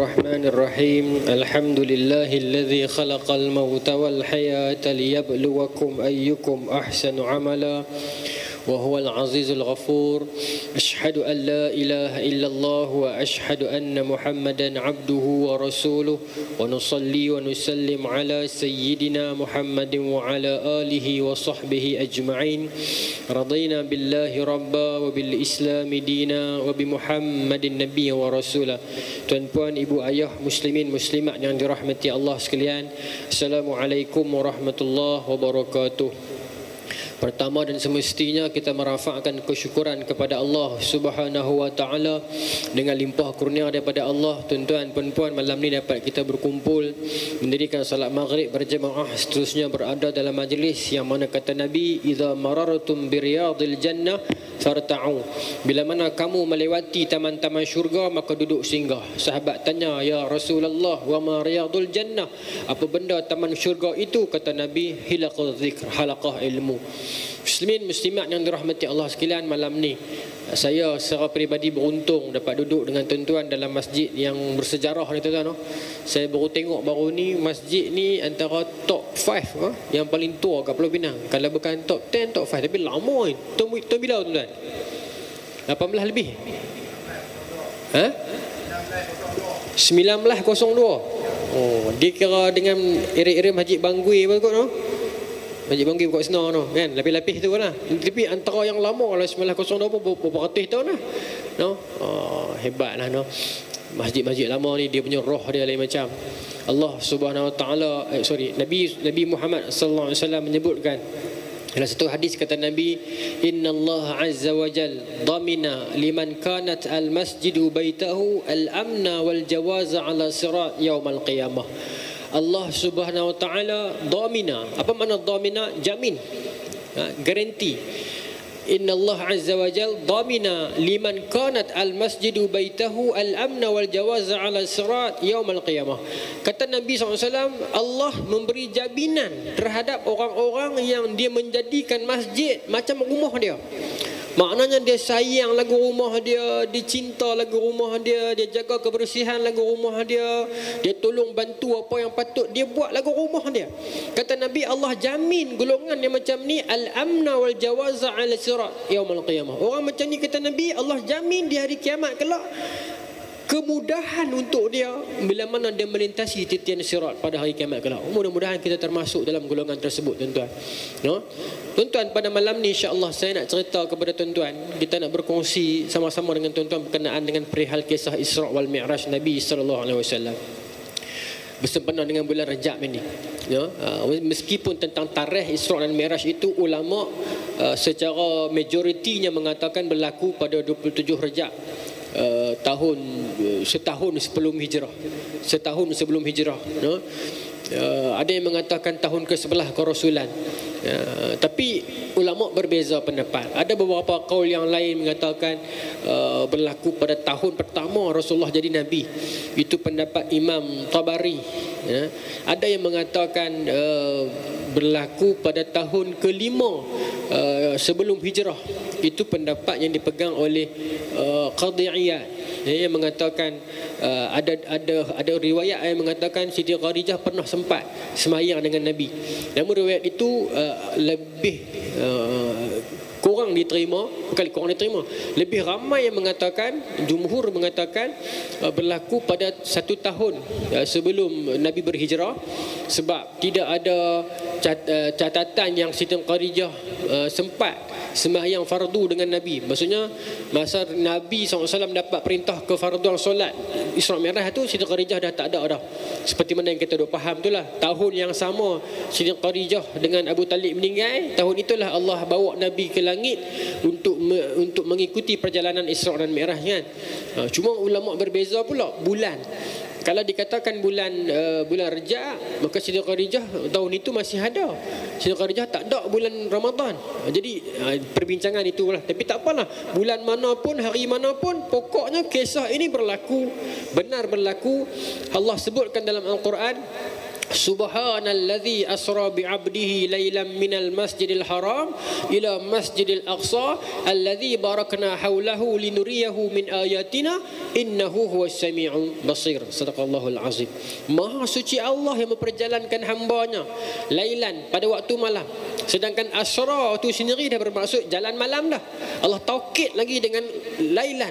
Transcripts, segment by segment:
الرحمن الرحيم الحمد لله الذي خلق الموت والحياة ليبلوكم أيكم أحسن عملا وهو العزيز الغفور أشهد أن لا إله إلا الله وأشهد أن محمدا عبده ورسوله ونصلي ونسلم على سيدنا محمد وعلى آله وصحبه أجمعين رضينا بالله ربا وبالإسلام دينا وبمحمد النبي ورسوله. Tuan-puan, ibu ayah, muslimin, muslimat yang dirahmati Allah sekalian, Assalamualaikum warahmatullahi wabarakatuh. Pertama dan semestinya kita merafakkan kesyukuran kepada Allah Subhanahu wa taala dengan limpah kurnia daripada Allah. Tuan-tuan, puan-puan, malam ni dapat kita berkumpul mendirikan salat maghrib berjemaah, seterusnya berada dalam majlis yang mana kata Nabi, idza marartum biriyadil jannah farta'u. Bila mana kamu melewati taman-taman syurga maka duduk singgah. Sahabat tanya, ya Rasulullah, wa ma riyadul jannah? Apa benda taman syurga itu? Kata Nabi, hilaqul zikr, halaqah ilmu. Muslimin muslimat yang dirahmati Allah sekalian, malam ni saya secara peribadi beruntung dapat duduk dengan tuan-tuan dalam masjid yang bersejarah ni, tuan-tuan. Saya baru tengok baru ni masjid ni antara top 5 yang paling tua kat Pulau Pinang. Kalau bukan top 10, top 5, tapi lama ni. Tahun bila, tuan-tuan? 18 lebih? 1902. Oh, dia kira dengan area-area Masjid Banggui apa kot, no? Masjid Banggui kat sana, no, kan, lapis-lapis tu lah. Tapi antara yang lama lah 1902 pun berapa ratus tahun lah, no. Hebat lah, no. Masjid-masjid lama ni dia punya roh dia lain macam. Allah Subhanahu wa taala Nabi Muhammad sallallahu alaihi wasallam menyebutkan dalam satu hadis, kata Nabi, innallaha azza wa jal damina liman kanat al-masjidu baitahu al-amna wal jawaza ala sirat yaumal qiyamah. Allah Subhanahu wa taala damina. Apa makna damina? Jamin, garanti. Inna Allah azza wa jal damina liman kanat al-masjidu baitahu al-amna wal jawaza ala sirat yaumal qiyamah. Kata Nabi SAW, Allah memberi jaminan terhadap orang-orang yang dia menjadikan masjid macam rumah dia. Maknanya dia sayang lagu rumah dia, dia cinta lagu rumah dia, dia jaga kebersihan lagu rumah dia, dia tolong bantu apa yang patut dia buat lagu rumah dia. Kata Nabi, Allah jamin golongan yang macam ni al-amna wal jawaza ala sirat yaumul qiyamah. Orang macam ni, kata Nabi, Allah jamin di hari kiamat kelak kemudahan untuk dia bila mana dia melintasi titian sirat pada hari kiamat kelak. Mudah-mudahan kita termasuk dalam golongan tersebut, tuan-tuan. No? Tuan-tuan, pada malam ni insya-Allah saya nak cerita kepada tuan-tuan, kita nak berkongsi sama-sama dengan tuan-tuan berkenaan dengan perihal kisah Isra wal Mi'raj Nabi sallallahu alaihi wasallam bersempena dengan bulan Rajab ini. Ya, meskipun tentang tarikh Isra dan Mi'raj itu ulama secara majoritinya mengatakan berlaku pada 27 Rajab, setahun sebelum hijrah. No? Ada yang mengatakan tahun ke-11 kerasulan. Tapi ulama berbeza pendapat. Ada beberapa kaul yang lain mengatakan berlaku pada tahun pertama Rasulullah jadi Nabi. Itu pendapat Imam Tabari. Ada yang mengatakan berlaku pada tahun ke-5 sebelum hijrah. Itu pendapat yang dipegang oleh Qadhi'iyah, yang mengatakan ada riwayat yang mengatakan Siti Khadijah pernah sempat semayang dengan Nabi. Namun riwayat itu lebih kurang diterima, bukan kurang diterima, lebih ramai yang mengatakan, jumhur mengatakan berlaku pada 1 tahun sebelum Nabi berhijrah, sebab tidak ada catatan yang Siti Khadijah sempat sembahyang fardu dengan Nabi. Maksudnya masa Nabi SAW dapat perintah ke fardu solat Isra Mi'raj tu, Siti Khadijah dah tak ada dah. Seperti mana yang kita duk faham itulah, tahun yang sama Siti Khadijah dengan Abu Talib meninggal, tahun itulah Allah bawa Nabi ke langit untuk mengikuti perjalanan Isra dan Mi'raj, kan. Cuma ulama berbeza pula bulan. Kalau dikatakan bulan Rejab, maka Siti Khadijah tahun itu masih ada. Siti Khadijah tak ada bulan Ramadan. Jadi perbincangan itulah. Tapi tak apalah, bulan manapun, hari manapun, pokoknya kisah ini berlaku, benar berlaku. Allah sebutkan dalam Al-Quran, Subhanalladzi asra bi'abdihi lailan minal masjidil haram ila masjidil aqsa alladzi barakna haulahu linuriyahu min ayatina innahu huwas sami'ul basir. Sadaqallahul azim. Maha suci Allah yang memperjalankan hamba-Nya lailan, pada waktu malam. Sedangkan asra itu sendiri dah bermaksud jalan malam dah. Allah taukid lagi dengan lailan,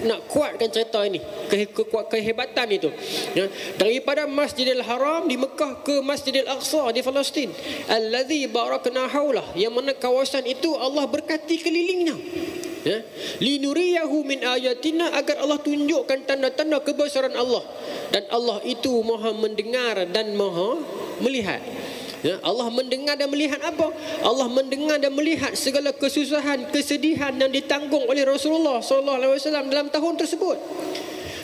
nak kuatkan cerita ini, kehebatan itu, ya. Daripada Masjidil Haram di Mekah ke Masjidil Aqsa di Palestin, allazi barakna haulah, yang mana kawasan itu Allah berkati kelilingnya, ya. Linuriyahu min ayatina, agar Allah tunjukkan tanda-tanda kebesaran Allah, dan Allah itu Maha mendengar dan Maha melihat. Ya, Allah mendengar dan melihat apa? Allah mendengar dan melihat segala kesusahan, kesedihan yang ditanggung oleh Rasulullah SAW dalam tahun tersebut.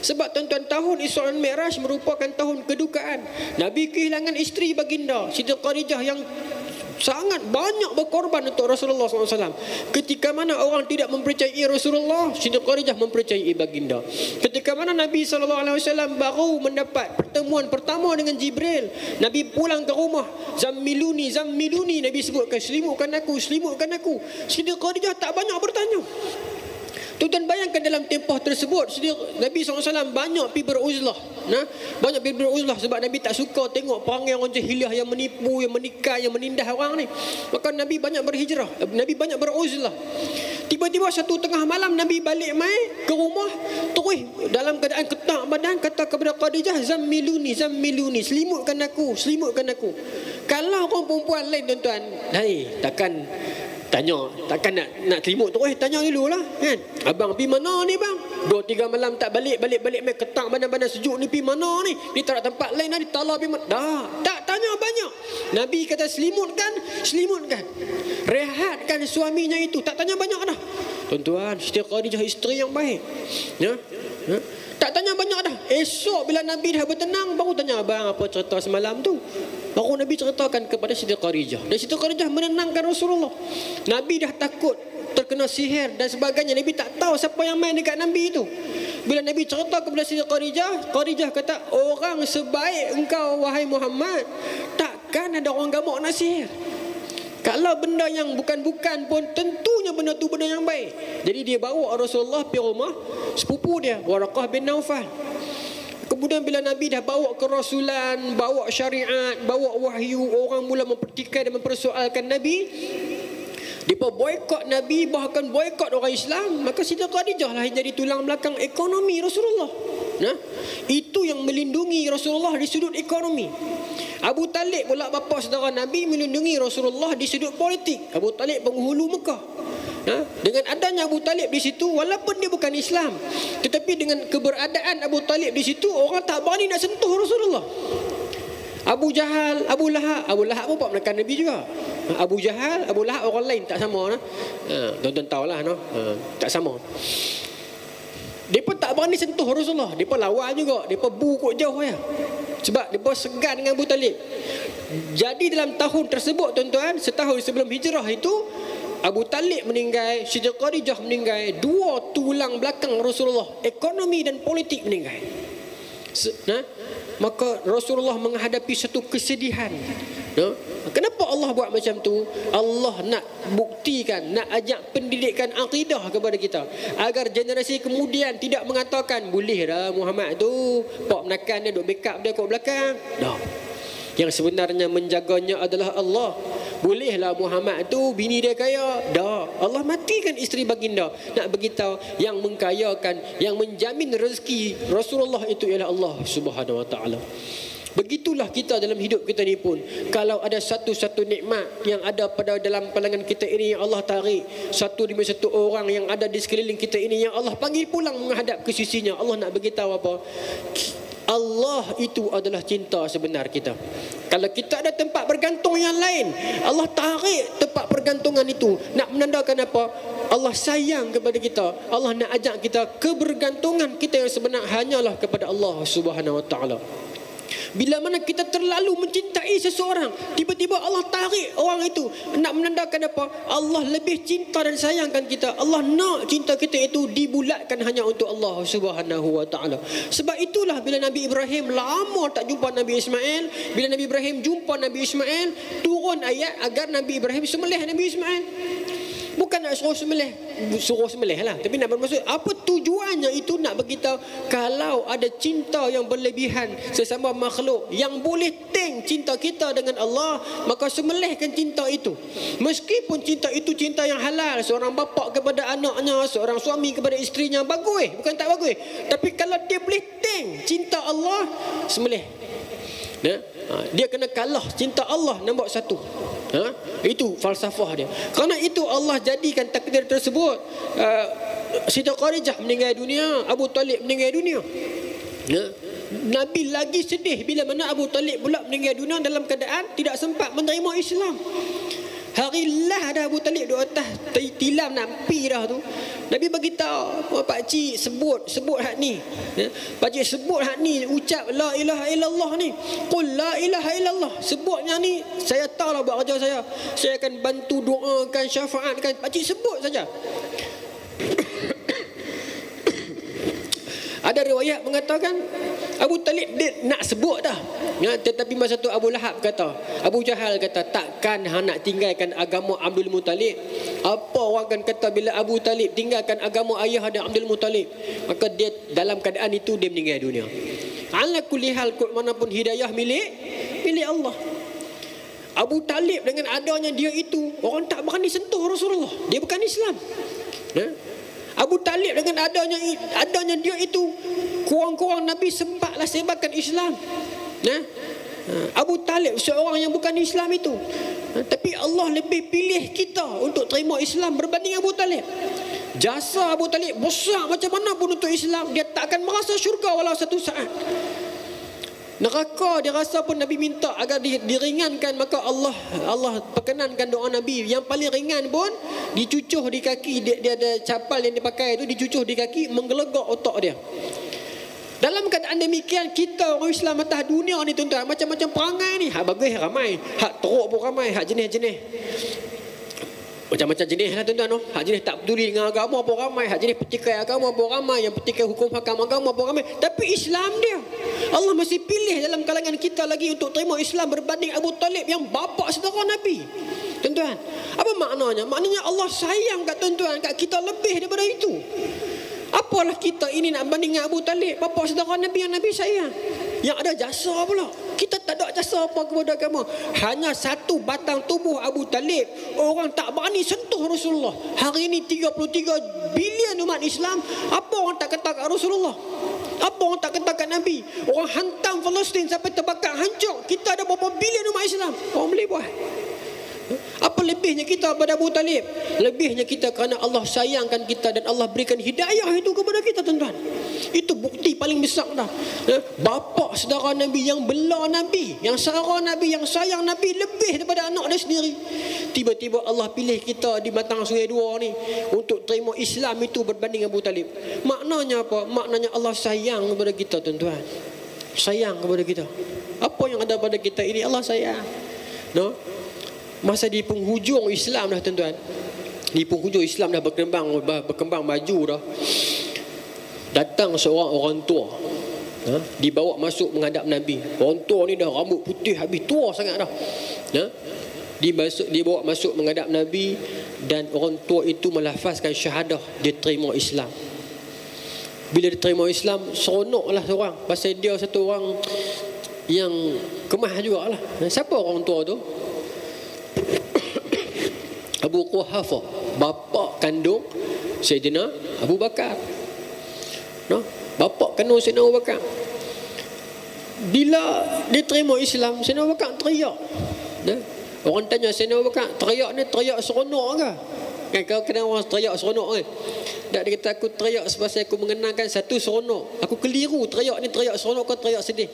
Sebab tuan-tuan, tahun Isra dan Mi'raj merupakan tahun kedukaan. Nabi kehilangan isteri baginda Siti Khadijah yang sangat banyak berkorban untuk Rasulullah SAW. Ketika mana orang tidak mempercayai Rasulullah, Siti Khadijah mempercayai baginda. Ketika mana Nabi SAW baru mendapat pertemuan pertama dengan Jibril, Nabi pulang ke rumah, Zammiluni, Zammiluni, Nabi sebutkan, selimutkan aku, selimutkan aku. Siti Khadijah tak banyak bertanya. Tuan-tuan bayangkan dalam tempoh tersebut Nabi SAW banyak pergi beruzlah, banyak pergi beruzlah sebab Nabi tak suka tengok perangai orang jahiliah yang menipu, yang menikah, yang menindas orang ni. Maka Nabi banyak berhijrah, Nabi banyak beruzlah. Tiba-tiba satu tengah malam Nabi balik mai ke rumah, terus dalam keadaan ketak badan kata kepada Khadijah, Zammiluni, Zammiluni, selimutkan aku, selimutkan aku. Kalau orang perempuan lain tuan-tuan, takkan nak selimut terus, tanya dululah, kan? Abang pergi mana ni bang? 2-3 malam tak balik mai ketak badan-badan sejuk ni, pergi mana ni? Ni tak ada tempat lain dah, di tala pergi mana? Dah, tak tanya banyak. Nabi kata selimutkan. Rehatkan suaminya itu, tak tanya banyak dah. Tuan-tuan, Siti Khadijah isteri yang baik. Ya? Tak tanya banyak dah. Esok bila Nabi dah bertenang, baru tanya, abang apa cerita semalam tu? Baru Nabi ceritakan kepada Siti Khadijah. Dan Siti Khadijah menenangkan Rasulullah. Nabi dah takut terkena sihir dan sebagainya. Nabi tak tahu siapa yang main dekat Nabi itu. Bila Nabi cerita kepada Siti Khadijah, Khadijah kata, orang sebaik engkau wahai Muhammad, takkan ada orang gamuk nak sihir. Kalau benda yang bukan-bukan pun tentunya benda tu benda yang baik. Jadi dia bawa Rasulullah pergi rumah sepupu dia, Waraqah bin Naufal. Kemudian bila Nabi dah bawa kerasulan, bawa syariat, bawa wahyu, orang mula mempertikai dan mempersoalkan Nabi. Mereka boykot Nabi, bahkan boykot orang Islam. Maka Siti Khadijah lah yang jadi tulang belakang ekonomi Rasulullah. Itu yang melindungi Rasulullah di sudut ekonomi. Abu Talib pula bapa saudara Nabi melindungi Rasulullah di sudut politik. Abu Talib penghulu Mekah. Dengan adanya Abu Talib di situ, walaupun dia bukan Islam, tetapi dengan keberadaan Abu Talib di situ, orang tak berani nak sentuh Rasulullah. Abu Jahal, Abu Lahab pun buat menekan Nabi juga. Abu Jahal, Abu Lahab orang lain tak sama. Tuan-tuan tahulah, tak sama. Mereka tak berani sentuh Rasulullah. Mereka lawan juga. Mereka bu jauh ya. Sebab mereka segan dengan Abu Talib. Jadi dalam tahun tersebut tuan-tuan, setahun sebelum hijrah itu, Abu Talib meninggal, Siti Khadijah meninggal, dua tulang belakang Rasulullah, ekonomi dan politik meninggal. Maka Rasulullah menghadapi satu kesedihan. Kenapa Allah buat macam tu? Allah nak buktikan, nak ajak pendidikan akidah kepada kita, agar generasi kemudian tidak mengatakan, boleh dah Muhammad tu pak menakan dia, duk backup dia kat belakang. Dah. Yang sebenarnya menjaganya adalah Allah. Bolehlah Muhammad tu bini dia kaya. Dah. Allah matikan isteri baginda. Nak beritahu yang mengkayakan, yang menjamin rezeki Rasulullah itu ialah Allah Subhanahu Wa Taala. Begitulah kita dalam hidup kita ni pun. Kalau ada satu-satu nikmat yang ada pada dalam pandangan kita ini yang Allah tarik, satu demi satu orang yang ada di sekeliling kita ini yang Allah panggil pulang menghadap ke sisinya, Allah nak beritahu apa? Allah itu adalah cinta sebenar kita. Kalau kita ada tempat bergantung yang lain, Allah tarik tempat pergantungan itu. Nak menandakan apa? Allah sayang kepada kita. Allah nak ajak kita, kebergantungan kita yang sebenar hanyalah kepada Allah Subhanahu Wa Taala. Bila mana kita terlalu mencintai seseorang, tiba-tiba Allah tarik orang itu, nak menandakan apa? Allah lebih cinta dan sayangkan kita. Allah nak cinta kita itu dibulatkan hanya untuk Allah Subhanahu wa taala. Sebab itulah bila Nabi Ibrahim lama tak jumpa Nabi Ismail, bila Nabi Ibrahim jumpa Nabi Ismail, turun ayat agar Nabi Ibrahim sembelih Nabi Ismail. Bukan nak suruh sembelih lah, tapi nak bermaksud apa tujuannya itu, nak beritahu kalau ada cinta yang berlebihan sesama makhluk yang boleh teng cinta kita dengan Allah, maka sembelihkan cinta itu. Meskipun cinta itu cinta yang halal, seorang bapa kepada anaknya, seorang suami kepada isterinya, bagus, bukan tak bagus. Tapi kalau dia boleh teng cinta Allah, sembelih. Dia kena kalah cinta Allah nombor satu. Itu falsafah dia. Kerana itu Allah jadikan takdir tersebut. Siti Khadijah meninggal dunia, Abu Talib meninggal dunia. Nabi lagi sedih bila mana Abu Talib pula meninggal dunia dalam keadaan tidak sempat menerima Islam. Hari lah dah Abu Talib duduk atas tilam nak pi dah tu. Nabi beritahu, pak cik sebut hak ni. Pak cik sebut hak ni, ucap la ilaha illallah ni. Qul la ilaha illallah. Sebutnya ni, saya tahulah buat kerja saya. Saya akan bantu doakan, syafaatkan. Pak cik sebut saja. Ada riwayat mengatakan Abu Talib dia nak sebut dah, tetapi masa tu Abu Lahab kata, Abu Jahal kata, takkan hang nak tinggalkan agama Abdul Muttalib? Apa orang akan kata bila Abu Talib tinggalkan agama ayah dan Abdul Muttalib? Maka dia dalam keadaan itu dia meninggal dunia. Ala kulli hal, kod manapun hidayah milik Allah. Abu Talib dengan adanya dia itu, orang tak berani sentuh Rasulullah. Dia bukan Islam. Abu Talib dengan adanya dia itu, kurang-kurang Nabi sempatlah sebarkan Islam. Abu Talib seorang yang bukan Islam itu, tapi Allah lebih pilih kita untuk terima Islam berbanding Abu Talib. Jasa Abu Talib besar macam mana pun untuk Islam, dia tak akan merasa syurga walau satu saat. Neraka dia rasa pun Nabi minta agar diringankan, maka Allah perkenankan doa Nabi. Yang paling ringan pun dicucuh di kaki dia ada capal yang dipakai itu, dicucuh di kaki, menggelegak otak dia. Dalam keadaan demikian, kita orang Islam atas dunia ni tuan-tuan, macam-macam perangai ni. Hak bagus ramai, hak teruk pun ramai, hak jenis-jenis macam-macam jenis lah tuan-tuan. Hak jenis tak peduli dengan agama pun ramai, hak jenis petikai agama pun ramai, yang petikai hukum hakam agama pun ramai. Tapi Islam dia, Allah masih pilih dalam kalangan kita lagi untuk terima Islam berbanding Abu Talib yang bapa saudara Nabi. Tuan-tuan, apa maknanya? Maknanya Allah sayang kat tuan-tuan, kat kita lebih daripada itu. Apalah kita ini nak banding dengan Abu Talib, bapa saudara Nabi yang Nabi sayang, yang ada jasa pula. Kita tak ada jasa apa kepada agama. Hanya satu batang tubuh Abu Talib, orang tak berani sentuh Rasulullah. Hari ini 33 bilion umat Islam, apa orang tak kata kat Rasulullah? Apa orang tak kata kat Nabi? Orang hantam Palestin sampai terbakar hancur. Kita ada berapa bilion umat Islam, orang boleh buat. Apa lebihnya kita pada Abu Talib? Lebihnya kita kerana Allah sayangkan kita dan Allah berikan hidayah itu kepada kita, tuan-tuan. Itu bukti paling besar dah. Bapa saudara Nabi yang bela Nabi, yang sara Nabi, yang sayang Nabi lebih daripada anak dia sendiri. Tiba-tiba Allah pilih kita di batang sungai dua ni untuk terima Islam itu berbanding Abu Talib. Maknanya apa? Maknanya Allah sayang kepada kita, tuan-tuan. Sayang kepada kita. Apa yang ada pada kita ini Allah sayang. Masa di penghujung Islam dah, tuan-tuan, di penghujung Islam dah berkembang maju dah, datang seorang orang tua, dibawa masuk menghadap Nabi. Orang tua ni dah rambut putih habis, tua sangat dah. Dibawa masuk menghadap Nabi, dan orang tua itu melafazkan syahadah, dia terima Islam. Bila dia terima Islam, seronoklah seorang, pasal dia satu orang yang kemah jugalah. Siapa orang tua tu? Abu Quhafah, bapa kandung Sayyidina Abu Bakar. Bapa kandung Sayyidina Abu Bakar. Bila dia terima Islam, Sayyidina Abu Bakar teriak. Orang tanya Sayyidina Abu Bakar, teriak ni teriak seronok ke? Kan kau kenal orang teriak seronok kan? Tak, dia kata aku teriak sebab aku mengenangkan satu seronok. Aku keliru teriak ni teriak seronok ke teriak sedih.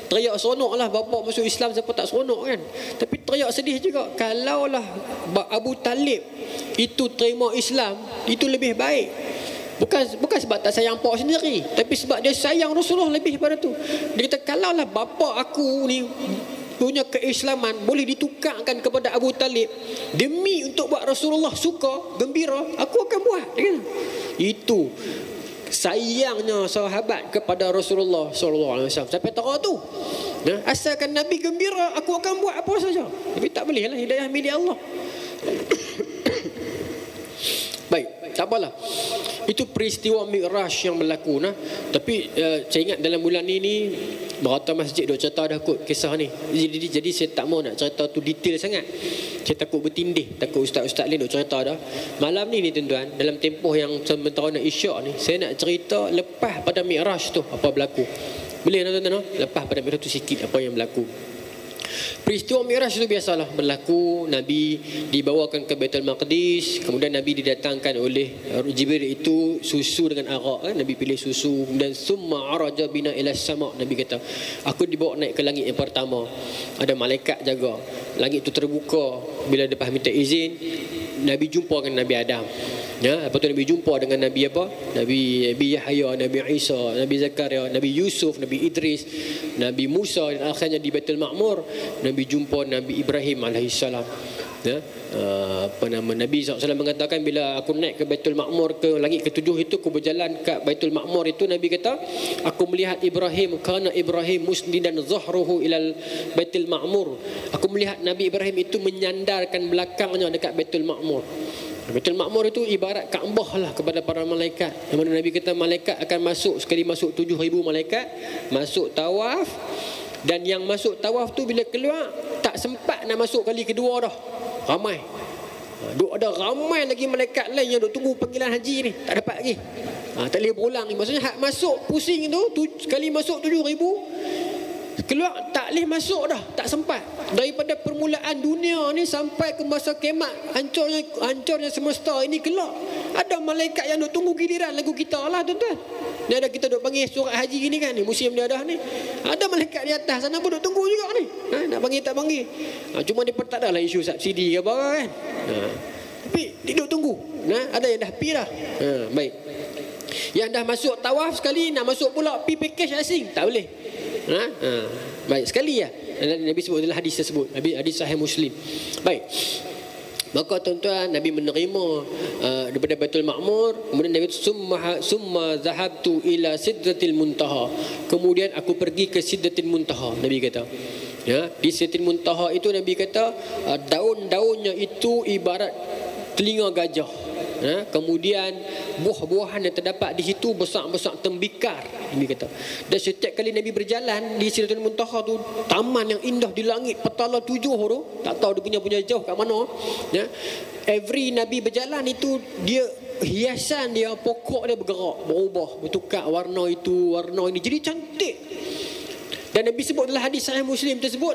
Teriak seronok lah, bapa masuk Islam, siapa tak seronok kan? Tapi teriak sedih juga. Kalaulah Abu Talib itu terima Islam, itu lebih baik. Bukan sebab tak sayang pak sendiri, tapi sebab dia sayang Rasulullah lebih pada tu. Dia kata kalaulah bapa aku ni punya keislaman boleh ditukarkan kepada Abu Talib demi untuk buat Rasulullah suka, gembira, aku akan buat. Dia kata. Itu sayangnya sahabat kepada Rasulullah sallallahu alaihi wasallam sampai tara tu. Asalkan Nabi gembira, aku akan buat apa saja. Tapi tak bolehlah, hidayah milik Allah. Baik, tak apalah. Itu peristiwa Mi'raj yang berlaku nah. Tapi saya ingat dalam bulan ini Merata Masjid duk cerita dah kot kisah ni. Jadi saya tak mau nak cerita tu detail sangat. Saya takut bertindih, takut ustaz-ustaz lain duk cerita dah. Malam ni tuan-tuan, dalam tempoh yang sementara nak isyak ni, saya nak cerita lepas pada Mi'raj tu apa berlaku. Boleh tuan-tuan? Lepas pada Mi'raj tu sikit apa yang berlaku. Peristiwa Mi'raj itu biasalah berlaku. Nabi dibawakan ke Baitul Maqdis, kemudian Nabi didatangkan oleh Jibril itu susu dengan arak. Nabi pilih susu dan summa araja bina ila sama'. Nabi kata, aku dibawa naik ke langit yang pertama. Ada malaikat jaga. Langit itu terbuka. Bila lepas minta izin, Nabi jumpa dengan Nabi Adam. Lepas tu Nabi jumpa dengan Nabi apa? Nabi Yahya, Nabi Isa, Nabi Zakaria, Nabi Yusuf, Nabi Idris, Nabi Musa, dan akhirnya di Baitul Ma'mur Nabi jumpa Nabi Ibrahim alaihissalam. Nabi SAW mengatakan, bila aku naik ke Baitul Ma'mur, ke langit ke-7 itu, aku berjalan ke Baitul Ma'mur itu, Nabi kata, aku melihat Ibrahim, kana Ibrahim musnidan zahruhu ilal Baitul Ma'mur. Aku melihat Nabi Ibrahim itu menyandarkan belakangnya dekat Baitul Ma'mur. Baitul Ma'mur itu ibarat Kaabah lah kepada para malaikat. Yang mana Nabi kata malaikat akan masuk, sekali masuk 7,000 malaikat masuk tawaf. Dan yang masuk tawaf tu bila keluar tak sempat nak masuk kali kedua dah. Ramai. Ada ramai lagi malaikat lain yang duk tunggu panggilan haji ni, tak dapat lagi. Tak boleh berulang ni. Maksudnya hak masuk pusing tu sekali masuk 7,000, keluar tak boleh masuk dah, tak sempat. Daripada permulaan dunia ni sampai ke masa kiamat, hancurnya semesta ini kelak. Ada malaikat yang duk tunggu giliran lagu kita lah tuan-tuan. Ni ada kita duk panggil surat haji gini kan, ni musim dia dah ni. Ada malaikat di atas sana pun duk tunggu juga ni. Nak panggil tak panggil. Cuma dia tak ada lah isu subsidi ke apa kan. Tapi dia duk tunggu. Ada yang dah pi dah. Baik. Yang dah masuk tawaf sekali, nak masuk pula pi package asing, tak boleh. Baik, sekali ya. Nabi sebut dalam hadis tersebut, hadis sahih Muslim. Baik. Maka tuan-tuan, Nabi menerima daripada Baitul Ma'mur. Kemudian Nabi summa zahabtu ila Sidratil Muntaha. Kemudian aku pergi ke Sidratil Muntaha, Nabi kata. Di Sidratil Muntaha itu Nabi kata daun-daunnya itu ibarat telinga gajah. Kemudian buah-buahan yang terdapat di situ besar-besar tembikar, Nabi kata. Dan setiap kali Nabi berjalan di Sidratul Muntaha tu, taman yang indah di langit petala 7 tu, tak tahu dia punya jauh kat mana. Every Nabi berjalan itu, dia hiasan dia, pokok dia bergerak, berubah, bertukar warna itu, warna ini, jadi cantik. Dan Nabi sebut dalam hadis sahih Muslim tersebut,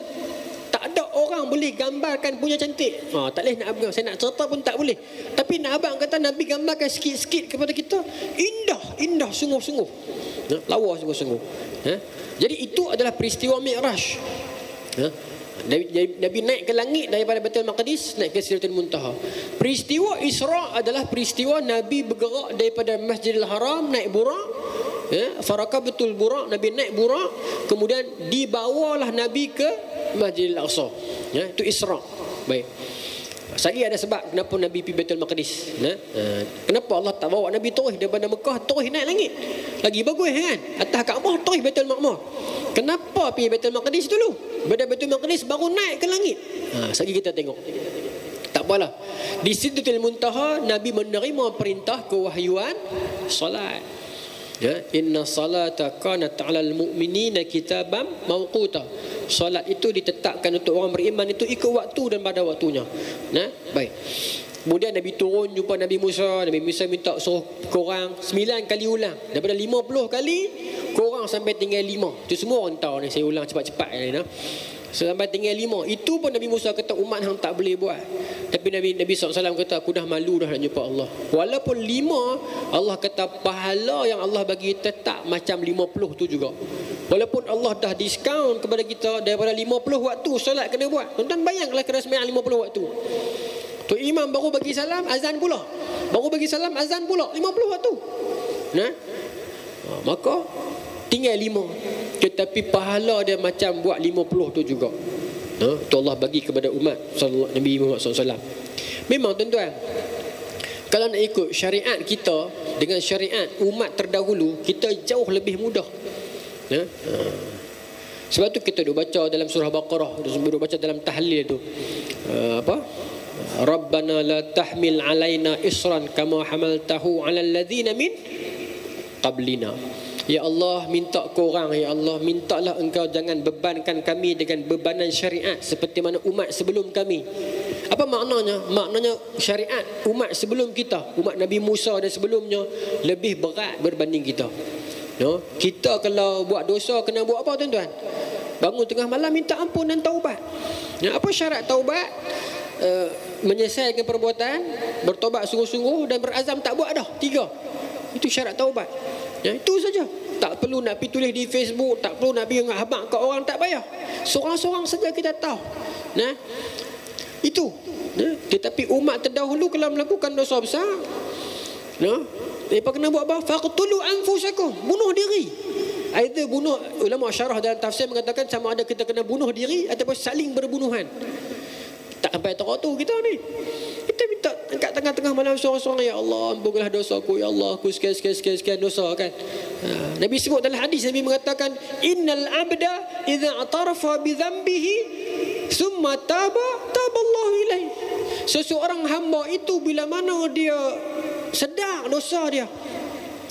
tak ada orang boleh gambarkan punya cantik. Tak boleh nak abang, saya nak cerita pun tak boleh. Tapi nak abang kata Nabi gambarkan sikit-sikit kepada kita, indah sungguh-sungguh. Lawa sungguh-sungguh. Jadi itu adalah peristiwa Mi'raj. Nabi naik ke langit daripada Baitul Maqdis, naik ke Sidratul Muntaha. Peristiwa Isra adalah peristiwa Nabi bergerak daripada Masjidil Haram naik burak. Farakabatul burak, Nabi naik burak, kemudian dibawalah Nabi ke Masjidil Aqsa. Itu Isra. Baik. Lagi ada sebab kenapa Nabi pergi Baitul Maqdis. Kenapa Allah tak bawa Nabi terus daripada Mekah terus naik langit? Lagi bagus kan? Atas Kaabah terus Baitul Ma'mur. Kenapa pergi Baitul Maqdis dulu? Daripada Baitul Maqdis baru naik ke langit. Lagi kita tengok. Tak apalah. Di Sidratul Muntaha Nabi menerima perintah kewahyuan solat. Inna salata kanat 'alal mu'minina kitaban mawquta. Solat itu ditetapkan untuk orang beriman itu ikut waktu dan pada waktunya. Baik. Kemudian Nabi turun jumpa Nabi Musa. Nabi Musa minta suruh korang 9 kali ulang. Daripada 50 kali korang sampai tinggal 5. Itu semua orang tahu ni, saya ulang cepat-cepat ni. Sampai tinggal 5. Itu pun Nabi Musa kata umat hang tak boleh buat. Tapi Nabi SAW kata aku dah malu dah nak jumpa Allah. Walaupun 5, Allah kata pahala yang Allah bagi tetap macam 50 tu juga. Walaupun Allah dah diskaun kepada kita daripada 50 waktu solat kena buat. Tuan-tuan bayangkanlah kena sembahyang 50 waktu. Tu imam baru bagi salam, azan pula. Baru bagi salam azan pula 50 waktu. Nah, maka tinggal 5. Tetapi pahala dia macam buat 50 tu juga. Tu Allah bagi kepada umat Nabi Muhammad SAW. Memang tuan-tuan, kalau nak ikut syariat kita dengan syariat umat terdahulu, kita jauh lebih mudah. Sebab tu kita duk baca dalam surah Baqarah, duk baca dalam tahlil tu, Rabbana la tahmil alaina isran kama hamaltahu alal ladzina min qablina. Ya Allah, minta korang, ya Allah, mintalah engkau jangan bebankan kami dengan bebanan syariat seperti mana umat sebelum kami. Apa maknanya? Maknanya syariat umat sebelum kita, umat Nabi Musa dan sebelumnya, lebih berat berbanding kita. Kita kalau buat dosa kena buat apa tuan-tuan? Bangun tengah malam minta ampun dan taubat. Apa syarat taubat? Menyelesaikan perbuatan, bertobat sungguh-sungguh dan berazam tak buat dah. 3. Itu syarat taubat. Itu saja. Tak perlu nak pergi tulis di Facebook, tak perlu nak pergi habaq kat orang, tak payah. Seorang-seorang saja kita tahu. Itu. Tetapi umat terdahulu kalau melakukan dosa besar, mereka kena buat apa? Faqtulu anfusakum, bunuh diri. Either bunuh, ulama syarah dalam tafsir mengatakan sama ada kita kena bunuh diri ataupun saling berbunuhan. Tak sampai tahap tu kita ni. Kita minta kat tengah-tengah malam seorang-seorang, ya Allah, ampunkanlah dosaku, ya Allah, aku sekian dosa kan. Nabi sebut dalam hadis, Nabi mengatakan, innal abda idza atarafa bi dhanbihi thumma taballahu ilaihi. Seseorang hamba itu bila mana dia sedar dosa dia,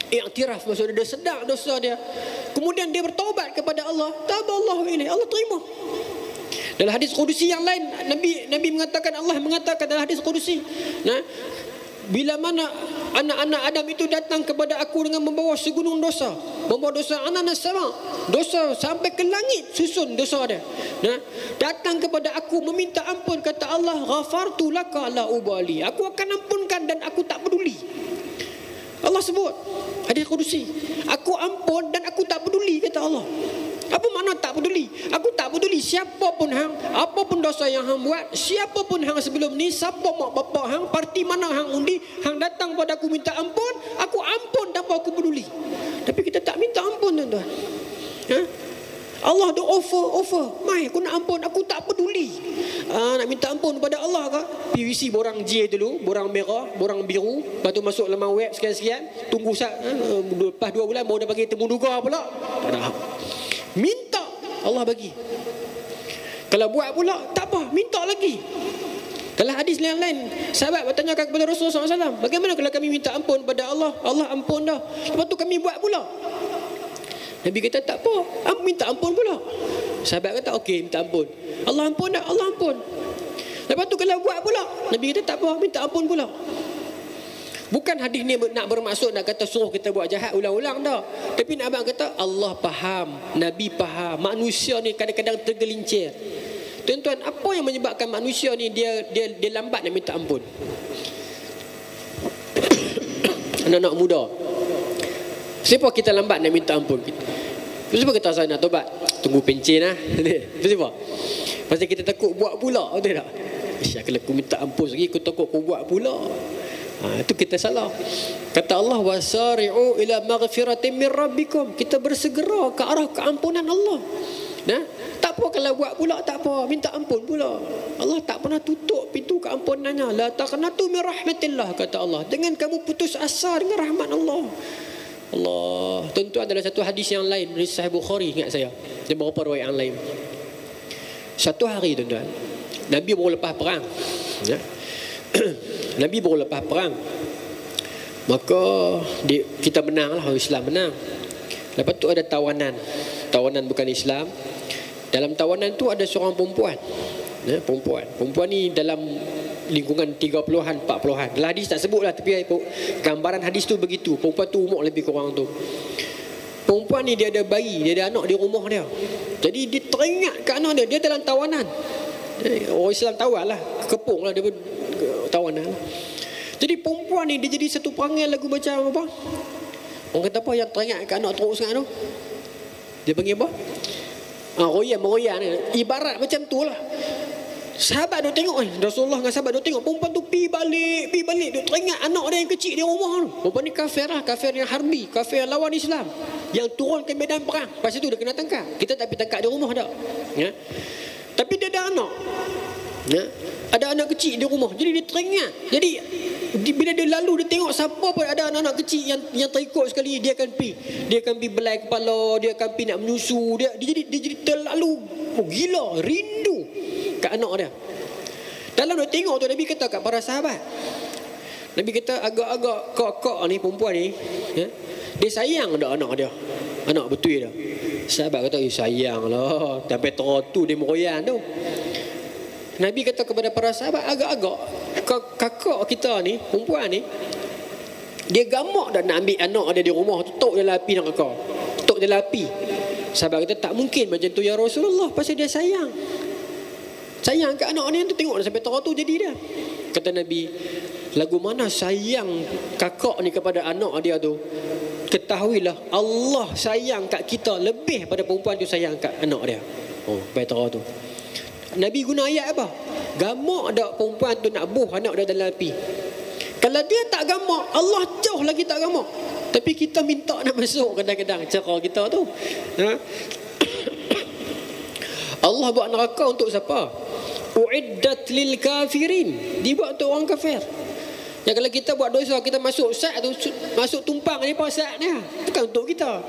iktiraf, maksudnya dia sedar dosa dia, kemudian dia bertaubat kepada Allah, taballahu ilaihi, Allah terima. Dalam hadis Qudusi yang lain, Nabi mengatakan, Allah mengatakan dalam hadis Qudusi, bila mana anak-anak Adam itu datang kepada aku dengan membawa segunung dosa, membawa dosa anak-anak sama, dosa sampai ke langit susun dosa dia, datang kepada aku meminta ampun, kata Allah, ghafartu laka la ubali, aku akan ampunkan dan aku tak peduli. Allah sebut hadis Qudusi, aku ampun dan aku tak peduli, kata Allah. Apa makna tak peduli? Aku tak peduli siapa pun hang, apa pun dosa yang hang buat, siapa pun hang sebelum ni, siapa mak bapak hang, parti mana hang undi, hang datang pada aku minta ampun, aku ampun tanpa aku peduli. Tapi kita tak minta ampun, tuan-tuan. Allah dah offer, mai aku nak ampun, aku tak peduli. Nak minta ampun pada Allah ke? PVC borang J dulu, borang merah, borang biru, lepas tu masuk laman web sekian-sekian, tunggu lepas 2 bulan baru dah bagi temu duga pula. Tak ada. Minta Allah bagi. Kalau buat pula tak apa, minta lagi. Dalam hadis yang lain, sahabat bertanyakan kepada Rasulullah SAW, bagaimana kalau kami minta ampun pada Allah, Allah ampun dah, lepas tu kami buat pula? Nabi kata tak apa, minta ampun pula. Sahabat kata okey, minta ampun. Allah ampun dah, Allah ampun. Lepas tu kalau buat pula, Nabi kata tak apa, minta ampun pula. Bukan hadis ni nak bermaksud nak kata suruh kita buat jahat ulang-ulang dah. Tapi nak abang kata Allah faham, Nabi faham, manusia ni kadang-kadang tergelincir. Tuan-tuan, apa yang menyebabkan manusia ni dia lambat nak minta ampun? Anak-anak muda, siapa kita lambat nak minta ampun? Kenapa kita saya nak tobat? Tunggu pencen lah. Kenapa? Pasal kita takut buat pula, betul tak? Kalau aku minta ampun lagi, aku takut aku buat pula. Itu kita salah. Kata Allah, wasari'u ila maghfiratin min rabbikum, kita bersegera ke arah keampunan Allah. Tak apa kalau buat pula, tak apa, minta ampun pula. Allah tak pernah tutup pintu keampunannya. La taqnatu min rahmatillah, kata Allah, dengan kamu putus asa dengan rahmat Allah. Allah. Tentu adalah satu hadis yang lain dari Sahih Bukhari, ingat saya, dan beberapa riwayat yang lain. Satu hari, tuan-tuan, Nabi baru lepas perang. Nabi baru lepas perang, maka kita menang lah, Islam menang. Lepas tu ada tawanan bukan Islam. Dalam tawanan tu ada seorang perempuan. Perempuan ni dalam lingkungan 30-an 40-an. Dalam hadis tak sebut lah, tapi gambaran hadis tu begitu. Perempuan tu umur lebih kurang tu. Perempuan ni dia ada bayi, dia ada anak di rumah dia. Jadi dia teringat ke anak dia dalam tawanan. Orang Islam tawar lah, kepung lah dia tawanan. Jadi perempuan ni dia jadi satu perangai lagu macam apa? Orang kata apa yang teringat ke anak teruk sangat tu? Dia panggil apa? Royan. Ibarat macam tu lah. Sahabat duk tengok, Rasulullah dengan sahabat duk tengok perempuan tu pi balik duk teringat anak dia yang kecil di rumah tu. Perempuan ni kafir lah, kafir yang harbi, kafir yang lawan Islam, yang turun ke medan perang. Lepas tu dia kena tangkap. Kita tak pergi tangkap di rumah dah. Ya. Tapi dia ada anak. Ya. Ada anak kecil di rumah. Jadi dia teringat. Jadi bila dia lalu dia tengok siapa pun ada anak-anak kecil yang terikut sekali, dia akan pi belai kepala, dia akan pi nak menyusu, dia jadi terlalu gila, rindu kat anak dia. Dalam dia tengok tu, Nabi kata kat para sahabat, Nabi kata agak-agak kak ni perempuan ni, ya, dia sayang dak anak dia, anak betul dia. Sahabat kata, sayang lah, sampai tu dia meroyan tu. Nabi kata kepada para sahabat, agak-agak kakak kita ni, perempuan ni, dia gamak dah nak ambil anak dia di rumah tu, tok dia lapi nak kakak, tok dia lapi. Sahabat kata, tak mungkin macam tu ya Rasulullah, pasal dia sayang kat anak ni tu, tengok dah sampai tu jadi dia. Kata Nabi, lagu mana sayang kakak ni kepada anak dia tu, ketahuilah Allah sayang kat kita lebih pada perempuan tu sayang kat anak dia. Sampai tu Nabi guna ayat apa? Gamak dak perempuan tu nak buh anak dia dalam api. Kalau dia tak gamak, Allah jauh lagi tak gamak. Tapi kita minta nak masuk kadang-kadang cara kita tu. Ha? Allah buat neraka untuk siapa? Uiddat lil kafirin. Dibuat untuk orang kafir. Ya, kalau kita buat dosa, kita masuk sat tu, masuk tumpang depa sat ni, bukan untuk kita.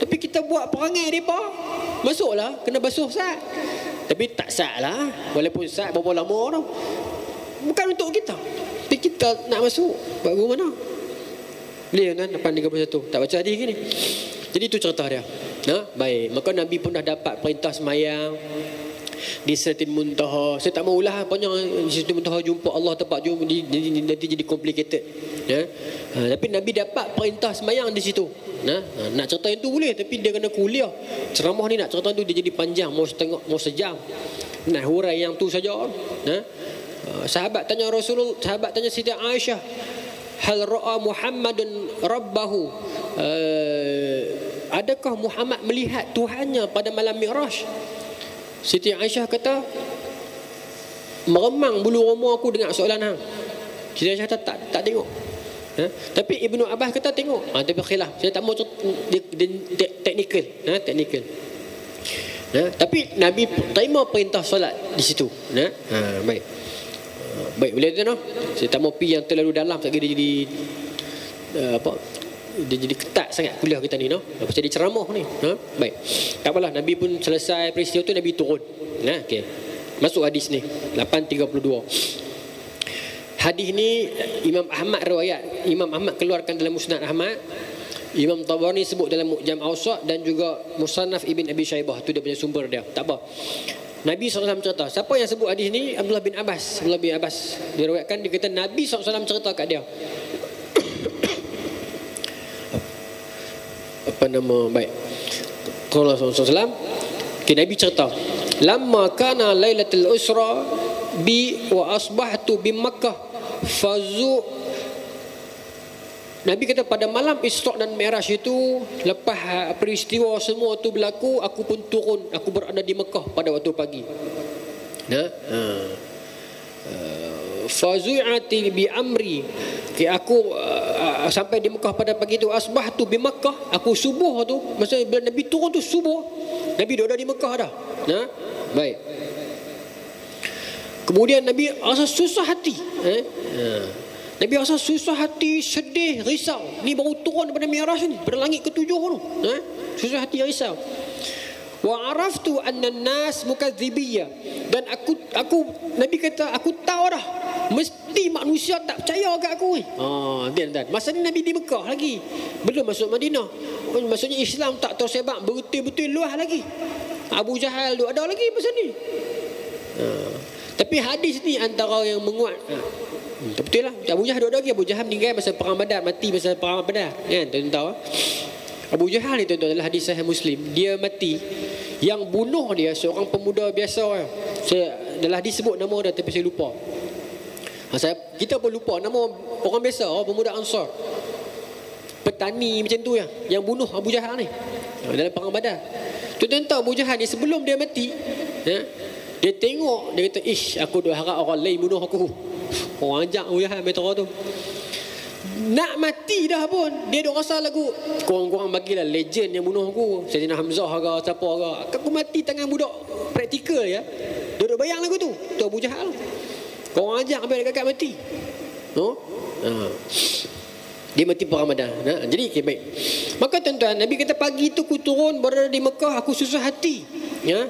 Tapi kita buat perangai depa, masuklah kena basuh sat. Tapi tak sat lah, walaupun sat berapa lama tu, bukan untuk kita. Tapi kita nak masuk, bagaimana? Boleh kan 8:31 tak baca hadis ni. Jadi itu cerita dia. Baik, maka Nabi pun dah dapat perintah semayang di Sidratul Muntaha. Saya tak mau ulah panjang di Sidratul Muntaha jumpa Allah, tempat jumpa nanti jadi complicated. Ya. Tapi Nabi dapat perintah semayang di situ. Nak cerita yang tu boleh, tapi dia kena kuliah. Ceramah ni nak cerita tu dia jadi panjang, mau sejam. Nak hurai yang tu saja. Sahabat tanya Rasulullah, sahabat tanya Siti Aisyah, hal ra'a Muhammadun rabbahu, adakah Muhammad melihat Tuhannya pada malam Mi'raj? Siti Aisyah kata, meremang bulu roma aku dengar soalan hang. Siti Aisyah kata tak tengok. Tapi Ibnu Abbas kata tengok. Tapi khilaf. Saya tak mau teknikal. Teknikal. Tapi Nabi terima perintah solat di situ. Baik. Baik, boleh tu no. Saya tak mau pi yang terlalu dalam, tak kira dia jadi dia jadi ketat sangat kuliah kita ni, no. Lepas jadi ceramah ni. Baik. Tak apalah, Nabi pun selesai peristiwa tu, Nabi turun. Okey. Masuk hadis ni 8:32. Hadis ni Imam Ahmad riwayat, Imam Ahmad keluarkan dalam Musnad Ahmad, Imam Tabarani sebut dalam Mu'jam Awsat, dan juga Musannaf Ibn Abi Shaybah. Tu dia punya sumber dia. Tak apa. Nabi SAW cerita. Siapa yang sebut hadis ni? Abdullah bin Abbas. Abdullah bin Abbas diriwayatkan, dia kata Nabi SAW cerita kat dia. Apa nama? Baik. Qala SAW. Okay, Nabi cerita, lamma kana lailatul usra bi wa asbahtu bi Makkah fazu. Nabi kata pada malam Isra' dan Mi'raj itu, lepas peristiwa semua tu berlaku, aku pun turun, aku berada di Mekah pada waktu pagi. Fazu'ati bi amri. Okay, aku sampai di Mekah pada pagi itu, asbahtu bi Makkah, aku subuh tu, masa bila Nabi turun tu subuh, Nabi dah ada di Mekah dah. Baik. Kemudian Nabi rasa susah hati. Nabi rasa susah hati, sedih, risau. Ni baru turun daripada Mi'raj ni, pada langit ke-7 tu. Susah hati, risau. Wa araftu anna an-nas mukadzibiyya. Dan aku Nabi kata, aku tahu dah, mesti manusia tak percaya kat aku ni. Dan masa ni Nabi di Mekah lagi, belum masuk Madinah. Maksudnya Islam tak tersebar betul-betul luas lagi. Abu Jahal tu ada lagi masa ni. Tapi hadis ni antara yang menguat. Betul lah. Abu Jahal ada lagi. Abu Jahal meninggal masa perang Badar, mati masa perang Badar. Kan? Tuan-tuan tahu? Abu Jahal ni tuan-tuan adalah hadis Sahih Muslim. Dia mati. Yang bunuh dia seorang pemuda biasa. Dalam hadis sebut nama dia, tapi saya lupa. Kita pun lupa nama orang biasa, pemuda Ansar. Petani macam tu ya, yang bunuh Abu Jahal ni dalam perang Badar. Tuan-tuan tahu Abu Jahal ni sebelum dia mati, Dia tengok, dia kata, ish, aku duk harap orang lain bunuh aku. Orang ajak Jahan metro tu. Nak mati dah pun, dia duk rasa lagu, korang-korang bagilah legend yang bunuh aku, Sayyidina Hamzah ke, siapa ke. Aku mati tangan budak praktikal ya. Dia duk bayang lagu tu. Tu Abu Jahal. Korang ajak sampai dekat mati. Dia mati per Ramadan. Jadi okay, baik. Maka tuan-tuan, Nabi kata pagi tu aku turun berada di Mekah, aku susah hati. Ya.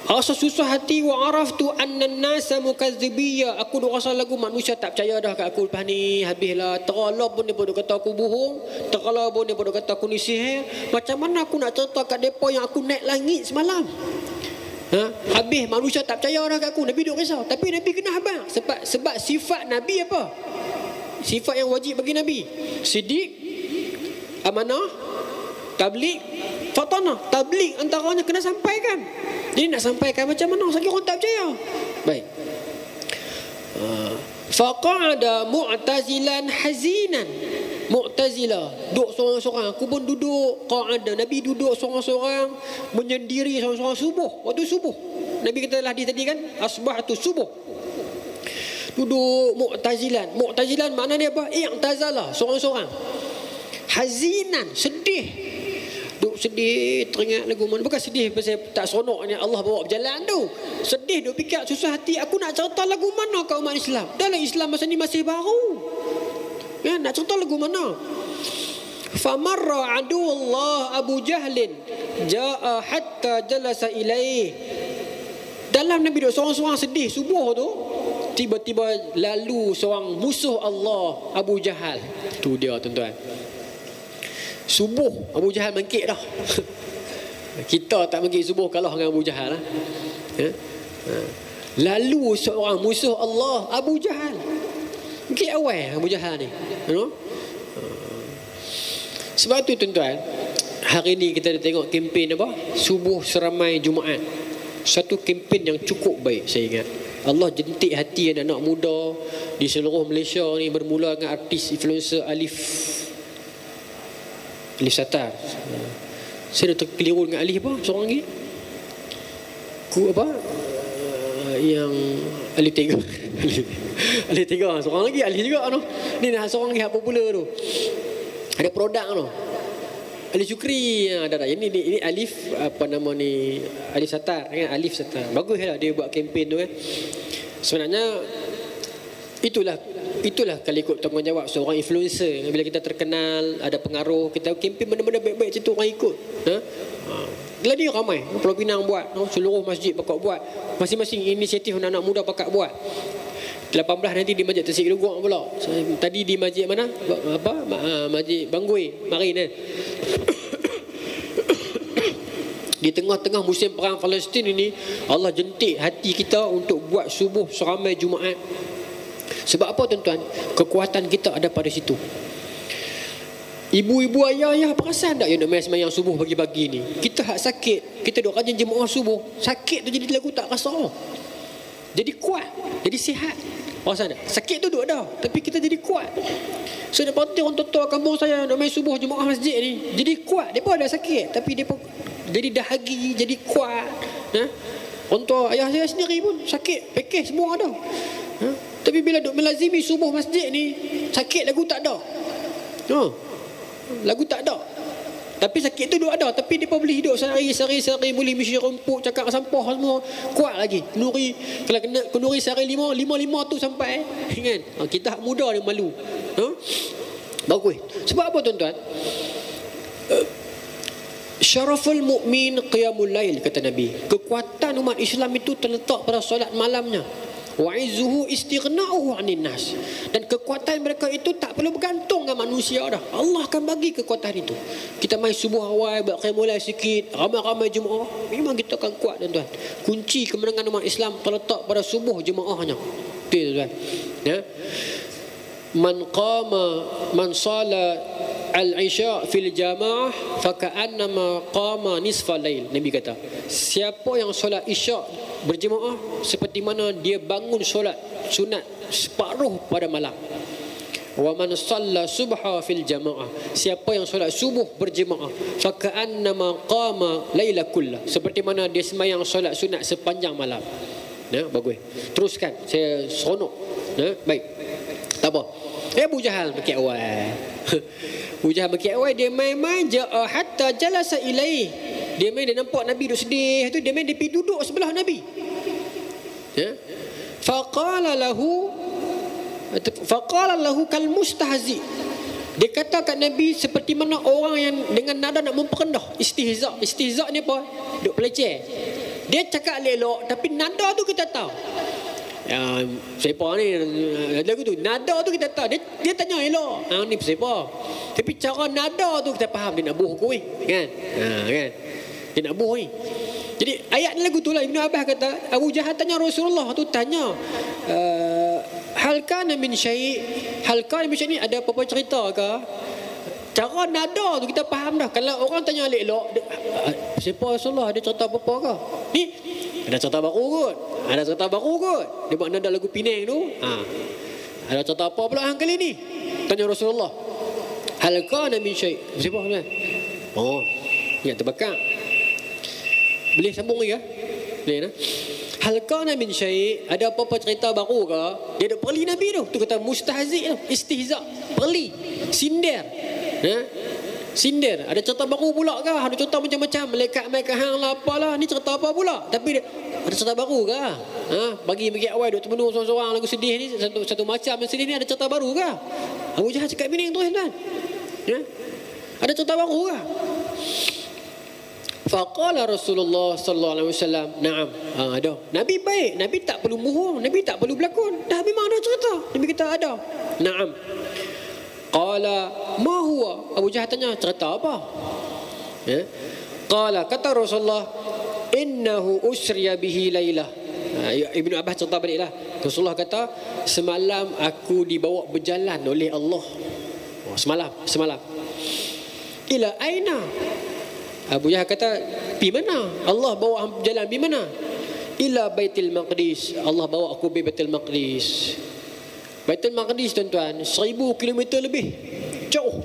Rasa susah hati wa araftu anna an-nasa mukazzibiyya. Aku duk rasa lagu manusia tak percaya dah kat aku lepas ni, habislah. Terala pun dia duk kata aku bohong, terala pun dia duk kata aku ni sihir. Macam mana aku nak cerita kat depa yang aku naik langit semalam? Habis manusia tak percaya dah kat aku. Nabi duk risau. Tapi Nabi kena habaq sebab sifat Nabi apa? Sifat yang wajib bagi Nabi. Siddiq, amanah, tabligh, fatanah. Tabligh antaranya kena sampaikan. Jadi nak sampaikan macam mana? Sakit orang tak percaya. Baik. Faqa'ada mu'tazilan hazinan. Mu'tazilah duduk seorang-seorang. Aku pun duduk qa'ada. Nabi duduk seorang-seorang, menyendiri seorang-seorang subuh. Waktu subuh Nabi kata hadis tadi kan, asbahtu subuh. Duduk mu'tazilan. Mu'tazilan makna dia apa? I'tazalah, seorang-seorang. Hazinan, sedih. Duk sedih, teringat lagu mana. Bukan sedih pasal tak seronoknya Allah bawa berjalan tu. Sedih, duk fikir susah hati. Aku nak cerita lagu mana kat umat Islam? Dalam Islam masa ni masih baru. Ya, nak cerita lagu mana? Famarra aduullah Abu Jahlin jaa hatta jalasa ilaih. Dalam Nabi duk seorang-seorang sedih subuh tu, tiba-tiba lalu seorang musuh Allah, Abu Jahal. Tu dia tuan-tuan. Subuh Abu Jahal bangkit dah. Kita tak bangkit subuh kalah dengan Abu Jahal. Lalu seorang musuh Allah, Abu Jahal. Bangkit awal Abu Jahal ni. Sebab tu tuan-tuan, hari ni kita dah tengok kempen apa? Subuh seramai Jumaat. Satu kempen yang cukup baik saya ingat. Allah jentik hati anak-anak muda di seluruh Malaysia ni, bermula dengan artis influencer Alif Satar. Saya dah terkeliru dengan Alif apa? Seorang lagi yang Alif Tiga. Alif Tiga. Seorang lagi Alif juga tu. Ni dah seorang lagi yang popular tu. Ada produk tu. Alif Syukri ada. Ini Alif apa nama ni? Alif Satar kan? Alif Satar. Bagus lah dia buat kempen tu kan. Sebenarnya Itulah kalau ikut tanggungjawab seorang influencer. Bila kita terkenal, ada pengaruh, kita kempen benda-benda baik-baik macam tu orang ikut. Gladi ramai. Pulau Pinang buat, seluruh masjid pakak buat. Masing-masing inisiatif anak-anak muda pakak buat. 18 nanti di Masjid Tasik Lugok pula. Tadi di masjid mana? Masjid Banggui, Marin kan. Di tengah-tengah musim perang Palestin ini, Allah jentik hati kita untuk buat subuh seramai Jumaat. Sebab apa tuan-tuan? Kekuatan kita ada pada situ. Ibu-ibu ayah perasan tak yang nak main sembahyang subuh pagi-pagi ni? Kita hak sakit, kita duk rajin jemaah subuh, sakit tu jadi lagu tak rasa. Jadi kuat, jadi sihat. Perasan tak? Sakit tu duk ada, tapi kita jadi kuat. So dia patut orang tua kampung saya nak main subuh jemaah masjid ni, jadi kuat. Depa ada sakit, tapi depa jadi dahagi, jadi kuat. Orang tua ayah saya sendiri pun sakit, pekeh semua ada. Tapi bila duk melazimi subuh masjid ni, sakit lagu tak ada. Lagu tak ada. Tapi sakit tu duk ada. Tapi dia boleh hidup sehari-hari, boleh misi rumput, cakap sampah semua. Kuat lagi. Kenduri, kalau kena kenduri sehari 5 tu sampai. Kan? Kita muda ni malu. Bagus. Sebab apa tuan-tuan? Syaraful mu'min qiyamul lail, kata Nabi. Kekuatan umat Islam itu terletak pada solat malamnya. Wa izzuhu istighna'uhu 'anil nas. Dan kekuatan mereka itu tak perlu bergantung dengan manusia dah. Allah akan bagi kekuatan itu. Kita main subuh awal, buat qiyamul lail sikit, ramai-ramai jemaah, memang kita akan kuat tuan-tuan. Kunci kemenangan umat Islam terletak pada subuh jemaahnya. Betul tuan. Ya. Man sala al-isya fil jamaah faka'annama qama nisfal lail. Nabi kata, siapa yang solat isya berjemaah seperti mana dia bangun solat sunat separuh pada malam. Wa man shalla subha fil jamaah. Siapa yang solat subuh berjemaah, fa ka'annama qama laila kullah. Seperti mana dia sembahyang solat sunat sepanjang malam. Bagus. Teruskan. Saya seronok. Baik. Tak apa. Abu Jahal makin awal. Abu Jahal makin awal, dia main-main ja'a hatta jalasa ilaih. Dia main, dia nampak Nabi duduk sedih tu, dia main, dia pergi duduk sebelah Nabi. Faqala lahu kal mustahzi. Dia kata kat Nabi seperti mana orang yang dengan nada nak memperendah. Istihza ni apa? Duk peleceh. Dia cakap elok tapi nada tu kita tahu. Siapa ni lagu tu, nada tu kita tahu. Dia tanya elok, ni siapa? Tapi cara nada tu kita faham, dia nak buh aku ni, kan? Kan? Dia nak buh ni. Jadi ayat ni lagu tu lah. Ibnu Abbas kata, Abu Jahal tanya Rasulullah tu, tanya hal kana min syai', ni ada apa-apa cerita ke? Cara nada tu kita faham dah. Kalau orang tanya elok, siapa Rasulullah, ada cerita apa-apa ke? Ni ada cerita baru kot. Dia buat nada lagu Penang tu. Ada cerita apa pula hang kali ni? Tanya Rasulullah. Hal kana min syai'. Siapa ni? Ingat terbakar. Boleh sambung lagi ya? Boleh nah? Hal kana min syai', ada apa-apa cerita baru ke? Dia ada perli Nabi tu. Tu kata mustahzi' tu, istihza, perli, sindir. Sindir. Ada cerita baru pula ke? Ada cerita macam-macam, malaikat hang lah apalah. Ni cerita apa pula? Tapi ada cerita baru ke? Bagi awal duk termenung seorang-seorang lagu sedih ni, satu macam yang sedih ni, ada cerita baru ke? Abu Jahal cakap Penang tu tuan. Ada cerita baru ke? Faqala Rasulullah sallallahu alaihi wasallam, na'am. Ada. Nabi baik, Nabi tak perlu bohong, Nabi tak perlu berlakon. Dah memang ada cerita. Nabi kata ada. Na'am. Qala ma huwa? Abu Jahal tanya, cerita apa? Qala, kata Rasulullah, innahu usriya bihi lailah. Ibnu Abbas cerita baliklah. Rasulullah kata, semalam aku dibawa berjalan oleh Allah. Semalam. Ila aina? Abu Jahal kata, pergi mana? Allah bawa jalan pergi mana? Ila Baitul Maqdis. Allah bawa aku pergi Baitul Maqdis. Baitul Maqdis tuan-tuan, 1000 km lebih. Jauh.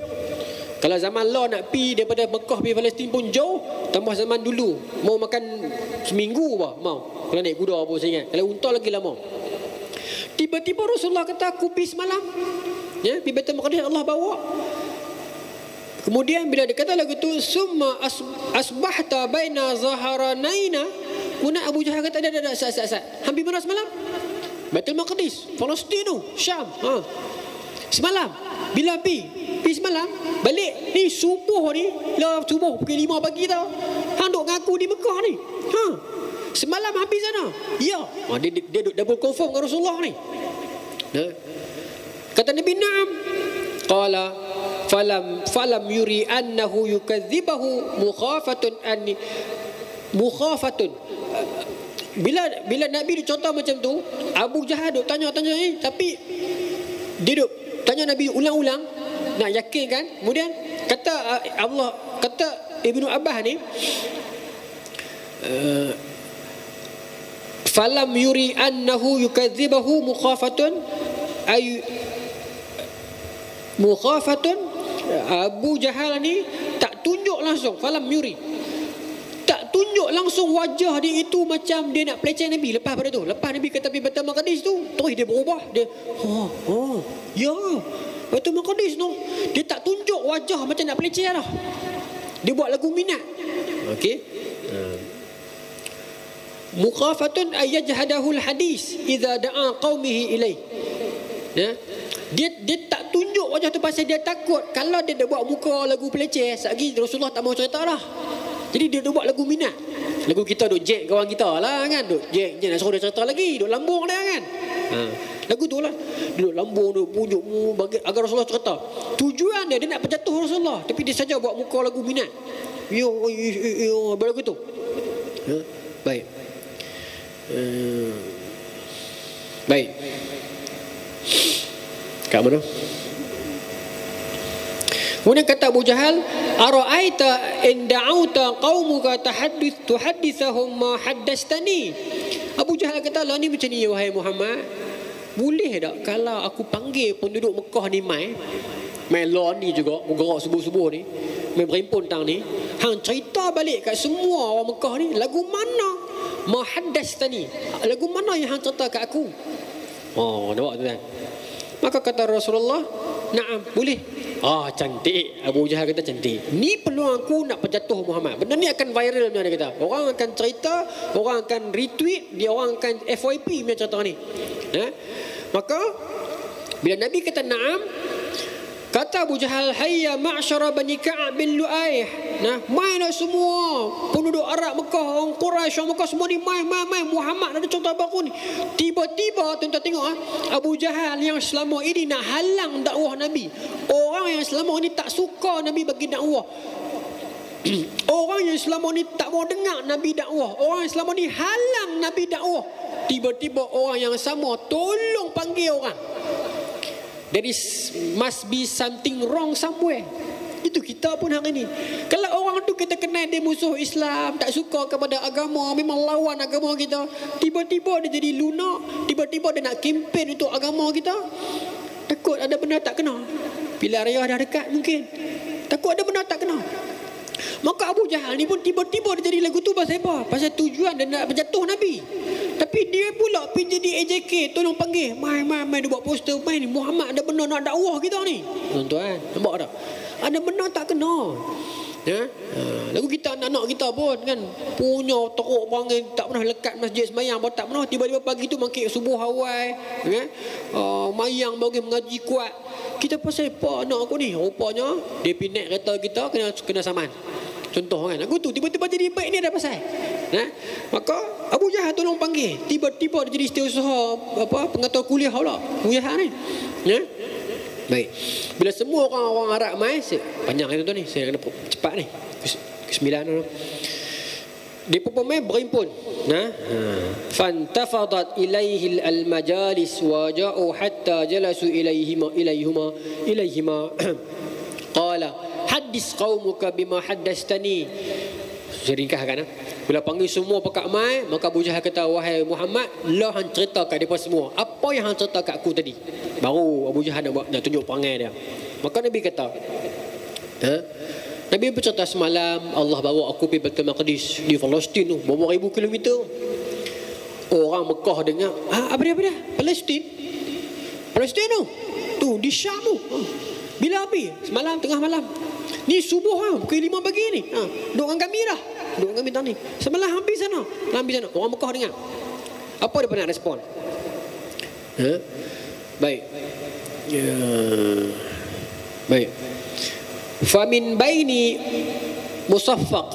Kalau zaman nak pergi daripada Mekah pergi Palestin pun jauh. Tambah zaman dulu, mau makan seminggu apa? Mau. Kalau naik kuda apa saya ingat. Kalau unta lagi lama. Tiba-tiba Rasulullah kata, aku pergi semalam. Pergi Baitul Maqdis, Allah bawa. Kemudian bila dia kata lagu tu, summa asbahta baina zaharanaina. Kemudian Abu Jahal kata, ada sat. Hampir mana semalam? Baitul Maqdis, Palestin tu, Syam. Semalam. Bila pergi semalam, balik ni subuh ni, subuh pukul 5 pagi tau. Hang duk ngaku di Mekah ni. Semalam habis sana. Ya. Dia double confirm dengan Rasulullah ni. Kata Nabi, na'am. Qala falam yuri annahu yukadzibahu mukhafatun. Bila Nabi dicontoh macam tu, Abu Jahal duk tanya ni, tapi dia duk tanya Nabi ulang-ulang nak yakinkan. Kemudian kata Allah, kata Ibnu Abbas ni, falam yuri annahu yukadzibahu mukhafatun. Abu Jahal ni tak tunjuk langsung, falam yuri, tak tunjuk langsung wajah dia itu macam dia nak peleceh Nabi. Lepas Nabi kata pergi Baitul Maqdis tu, terus dia berubah. Dia ya, Baitul Maqdis tu, dia tak tunjuk wajah macam nak peleceh dah. Dia buat lagu minat. Okey. Mukhafatun ayyajhadahul hadis idza da'a qaumihi ilai. Dia tak tunjuk wajah tu pasal dia takut kalau dia buat muka lagu peleceh, lagi Rasulullah tak mau cerita dah. Jadi dia buat lagu minat. Lagu kita duk jack kawan kita lah kan, duk jack nak suruh dia cerita lagi, duk lambung dia kan. Lagu tu lah, dia duk lambung, duk pujuk bagi agar Rasulullah cerita. Tujuan dia nak penjatuh Rasulullah, tapi dia saja buat muka lagu minat. Yo lagu tu. Baik. Baik. Kat mana? Kemudian kata Abu Jahal, ara'aita in da'auta qaumuka tuhaddithahum ma haddastani. Abu Jahal kata, lah ni macam ni wahai Muhammad. boleh tak kalau aku panggil penduduk Mekah ni mai lon ni juga bergerak subuh-subuh ni, mai berimpun tang ni, hang cerita balik kat semua orang Mekah ni lagu mana muhaddastani, lagu mana yang hang cerita kat aku. Nampak tu kan. Maka kata Rasulullah, "Na'am, boleh." Cantik. Abu Jahal kata cantik. Ni peluang aku nak penjatuh Muhammad. Benda ni akan viral punya, dia kata. Orang akan cerita, orang akan retweet, dia orang akan FYP punya cerita ni. Maka bila Nabi kata na'am, kata Abu Jahal, "Hayya ma'syara Bani Ka'ab bin Lu'ay." Mainlah semua penduduk Arab Mekah, orang Quraisy, orang Mekah semua ni main. Muhammad ada contoh baru ni. Tiba-tiba tuan-tuan tengok Abu Jahal yang selama ini nak halang dakwah Nabi. Orang yang selama ini tak suka Nabi bagi dakwah. Orang yang selama ni tak mau dengar Nabi dakwah. Orang yang selama ni halang Nabi dakwah. Tiba-tiba orang yang sama tolong panggil orang. There must be something wrong somewhere. Itu kita pun hari ni. Kalau orang tu kita kenal dia musuh Islam, tak suka kepada agama, memang lawan agama kita, tiba-tiba dia jadi lunak, tiba-tiba dia nak kempen untuk agama kita, takut ada benda tak kena. Pilihan raya dah dekat mungkin, takut ada benda tak kena. Maka Abu Jahal ni pun tiba-tiba dia jadi lagu tu pasal apa? Pasal tujuan dia nak berjatuh Nabi. Tapi dia pula pergi jadi AJK, tolong panggil. Mai dia buat poster, mai ni Muhammad ada benda nak dakwah kita ni. Tuan-tuan, nampak tak? Ada benda tak kena. Lagu kita anak-anak kita pun kan punya teruk panggil, tak pernah lekat masjid semayang pun tak pernah. Tiba-tiba pagi tu mangkit subuh awal, mayang bagi mengaji kuat. Kita pasal apa anak aku ni? Rupanya dia pinat kereta kita kena saman. Contoh kan, aku tu tiba-tiba jadi baik ni ada pasal. Maka Abu Jahal tolong panggil. Tiba-tiba dia jadi setiausaha pengatur kuliah pula. Abu Jahal ni. Baik. Bila semua orang Arab mai, panjang itu ni, saya kena cepat ni. Ke-9 tu. Dia pun mai berimpun. Fantafadat ilaihi al-majalis wa ja'u hatta jalasu ilaihima. Qala hadis qaumuka bima haddastani. Saya ringkaskan. Bila panggil semua pekat mai, maka Abu Jahal kata, "Wahai Muhammad, lah hang cerita kat depa semua. Apa yang hang cerita kat aku tadi?" Baru Abu Jahal nak tunjuk perangai dia. Maka Nabi kata, Nabi bercerita semalam Allah bawa aku pergi Baitul Maqdis di Palestin tu, berapa ribu kilometer. Orang Mekah dengar, apa dia? Palestin tu di Syam tu. Bila api? Semalam tengah malam. Ni subuh pukul 5 pagi ni. Duduk dengan kami dah. Duduk dengan kami tang ni. Semalam hampir sana. Orang Mekah dengar. Apa dia pernah respon? Baik. Baik. Famin baini musaffaq.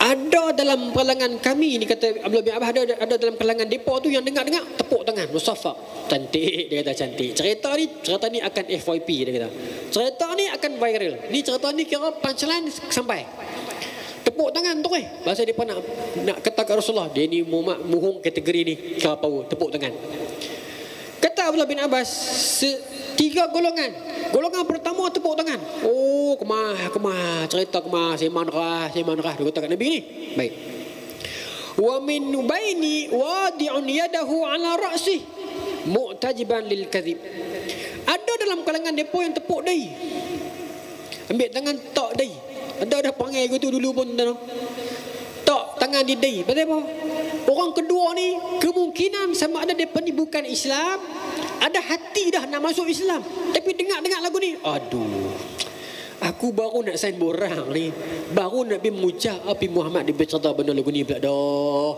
Ada dalam kalangan kami ni, kata Abdullah bin Abbas, ada dalam kalangan depa tu yang dengar-dengar tepuk tangan musaffaq. Cantik, dia kata cantik. Cerita ni akan FYP, dia kata. Cerita ni akan viral. Ni cerita ni kira punchline sampai. Tepuk tangan tu bahasa depa nak kata kat Rasulullah, dia ni muhung kategori ni, kira power, tepuk tangan. Kata Abdullah bin Abbas, 3 golongan. Golongan pertama tepuk tangan. Kemah, cerita kemah, seman rah. Dia kata kat Nabi ni. Baik. Wa min baini wadi'un yadahu ala ra'sih mu'tajiban lil kadhib. Ada dalam kalangan depa yang tepuk dahi. Ambil tangan tok dahi. Ada panggil gitu dulu pun tok tangan di dahi. Pasal apa? Orang kedua ni kemungkinan sama ada depa ni bukan Islam, ada hati dah nak masuk Islam, tapi dengar lagu ni, aduh, aku baru nak sign borang ni, baru nak pergi mengucap api Muhammad dia bercerita benda lagu ni pula dah.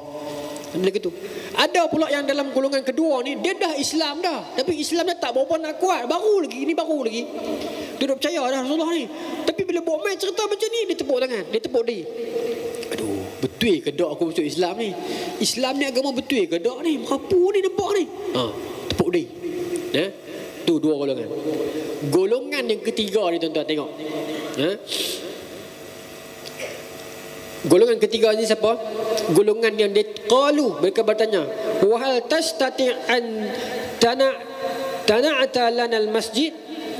Benda gitu. Ada pula yang dalam golongan kedua ni, dia dah Islam dah, tapi Islam dia tak berapa nak kuat, baru lagi. Dia dah percaya dah Rasulullah ni, tapi bila bawa main cerita macam ni, dia tepuk tangan, dia tepuk dia. Aduh, betul ke tak aku masuk Islam ni? Islam ni agama betul ke tak ni? Apa ni nampak ni? Tepuk dia. Tu 2 golongan. Golongan yang ketiga ni tuan-tuan tengok. Golongan ketiga ni siapa? Golongan yang dia qalu, mereka bertanya, "Wa hal tastati' an tana'ata lana al-masjid?"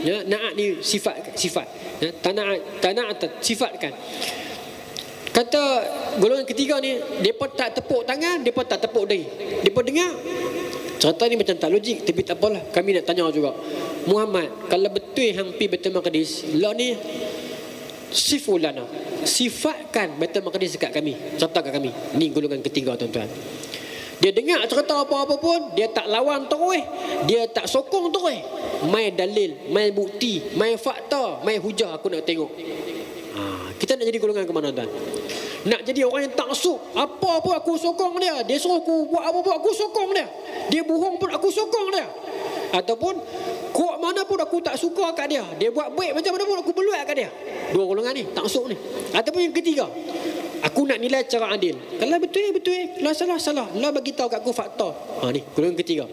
Na'at ni sifat. Tana'at sifatkan. Kata golongan ketiga ni, depa tak tepuk tangan, depa tak tepuk dahi. Depa dengar Cerita ni macam tak logik, tapi tak apalah. Kami nak tanya juga. Muhammad, kalau betul hang pi Baitul Maqdis, lah ni sifulana, sifatkan Baitul Maqdis dekat kami. Cerita kat kami. Ni golongan ketiga tuan-tuan. Dia dengar cerita apa-apa pun, dia tak lawan terus, dia tak sokong terus. Mai dalil, mai bukti, mai fakta, mai hujah aku nak tengok. Kita nak jadi golongan ke mana tuan? Nak jadi orang yang taksub. Apa pun aku sokong dia. Dia suruh aku buat apa pun aku sokong dia. Dia bohong pun aku sokong dia. Ataupun kuat mana pun aku tak suka kat dia. Dia buat baik macam mana pun aku beluat kat dia. Dua golongan ni, taksub ni. Ataupun yang ketiga, aku nak nilai secara adil. Kalau betul, betul. Kalau salah, salah. Allah bagi tahu kat aku fakta. Ni golongan ketiga.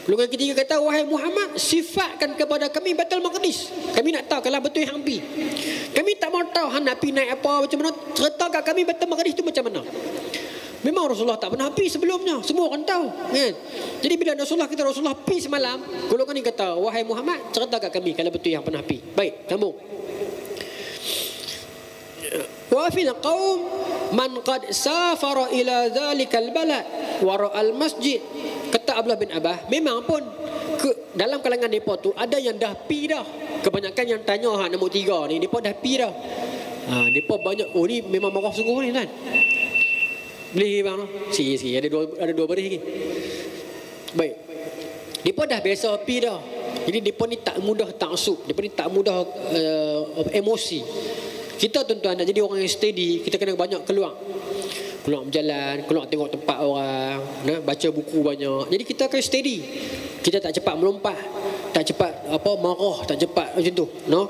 Golongan ketiga kata, wahai Muhammad, sifatkan kepada kami Baitul Maqdis. Kami nak tahu kalau betul hang pi. Kami tak mau tahu hang nak pi naik apa, macam mana. Cerita kat kami Baitul Maqdis tu macam mana. Memang Rasulullah tak pernah pi sebelumnya. Semua orang tahu, kan? Jadi bila Rasulullah pi semalam, golongan ni kata, wahai Muhammad, cerita kat kami kalau betul yang pernah pi. Baik, sambung. Wa fil qaum man qad safara ila zalikal balad wa ra'al masjid. Kata Abdullah bin Abbas, memang pun dalam kalangan mereka tu ada yang dah pi dah. Kebanyakan yang tanya hak nombor 3 ni, mereka dah pi dah. Mereka banyak, oh ni memang marah sungguh ni kan. Boleh bang? Sikit ada dua baris lagi. Baik. Mereka dah biasa pi dah. Jadi mereka ni tak mudah taksub, mereka ni tak mudah emosi. Kita tuan-tuan nak jadi orang yang steady, kita kena banyak keluar berjalan, keluar tengok tempat orang, baca buku banyak. Jadi kita akan steady. Kita tak cepat melompat, tak cepat marah, tak cepat macam tu, no?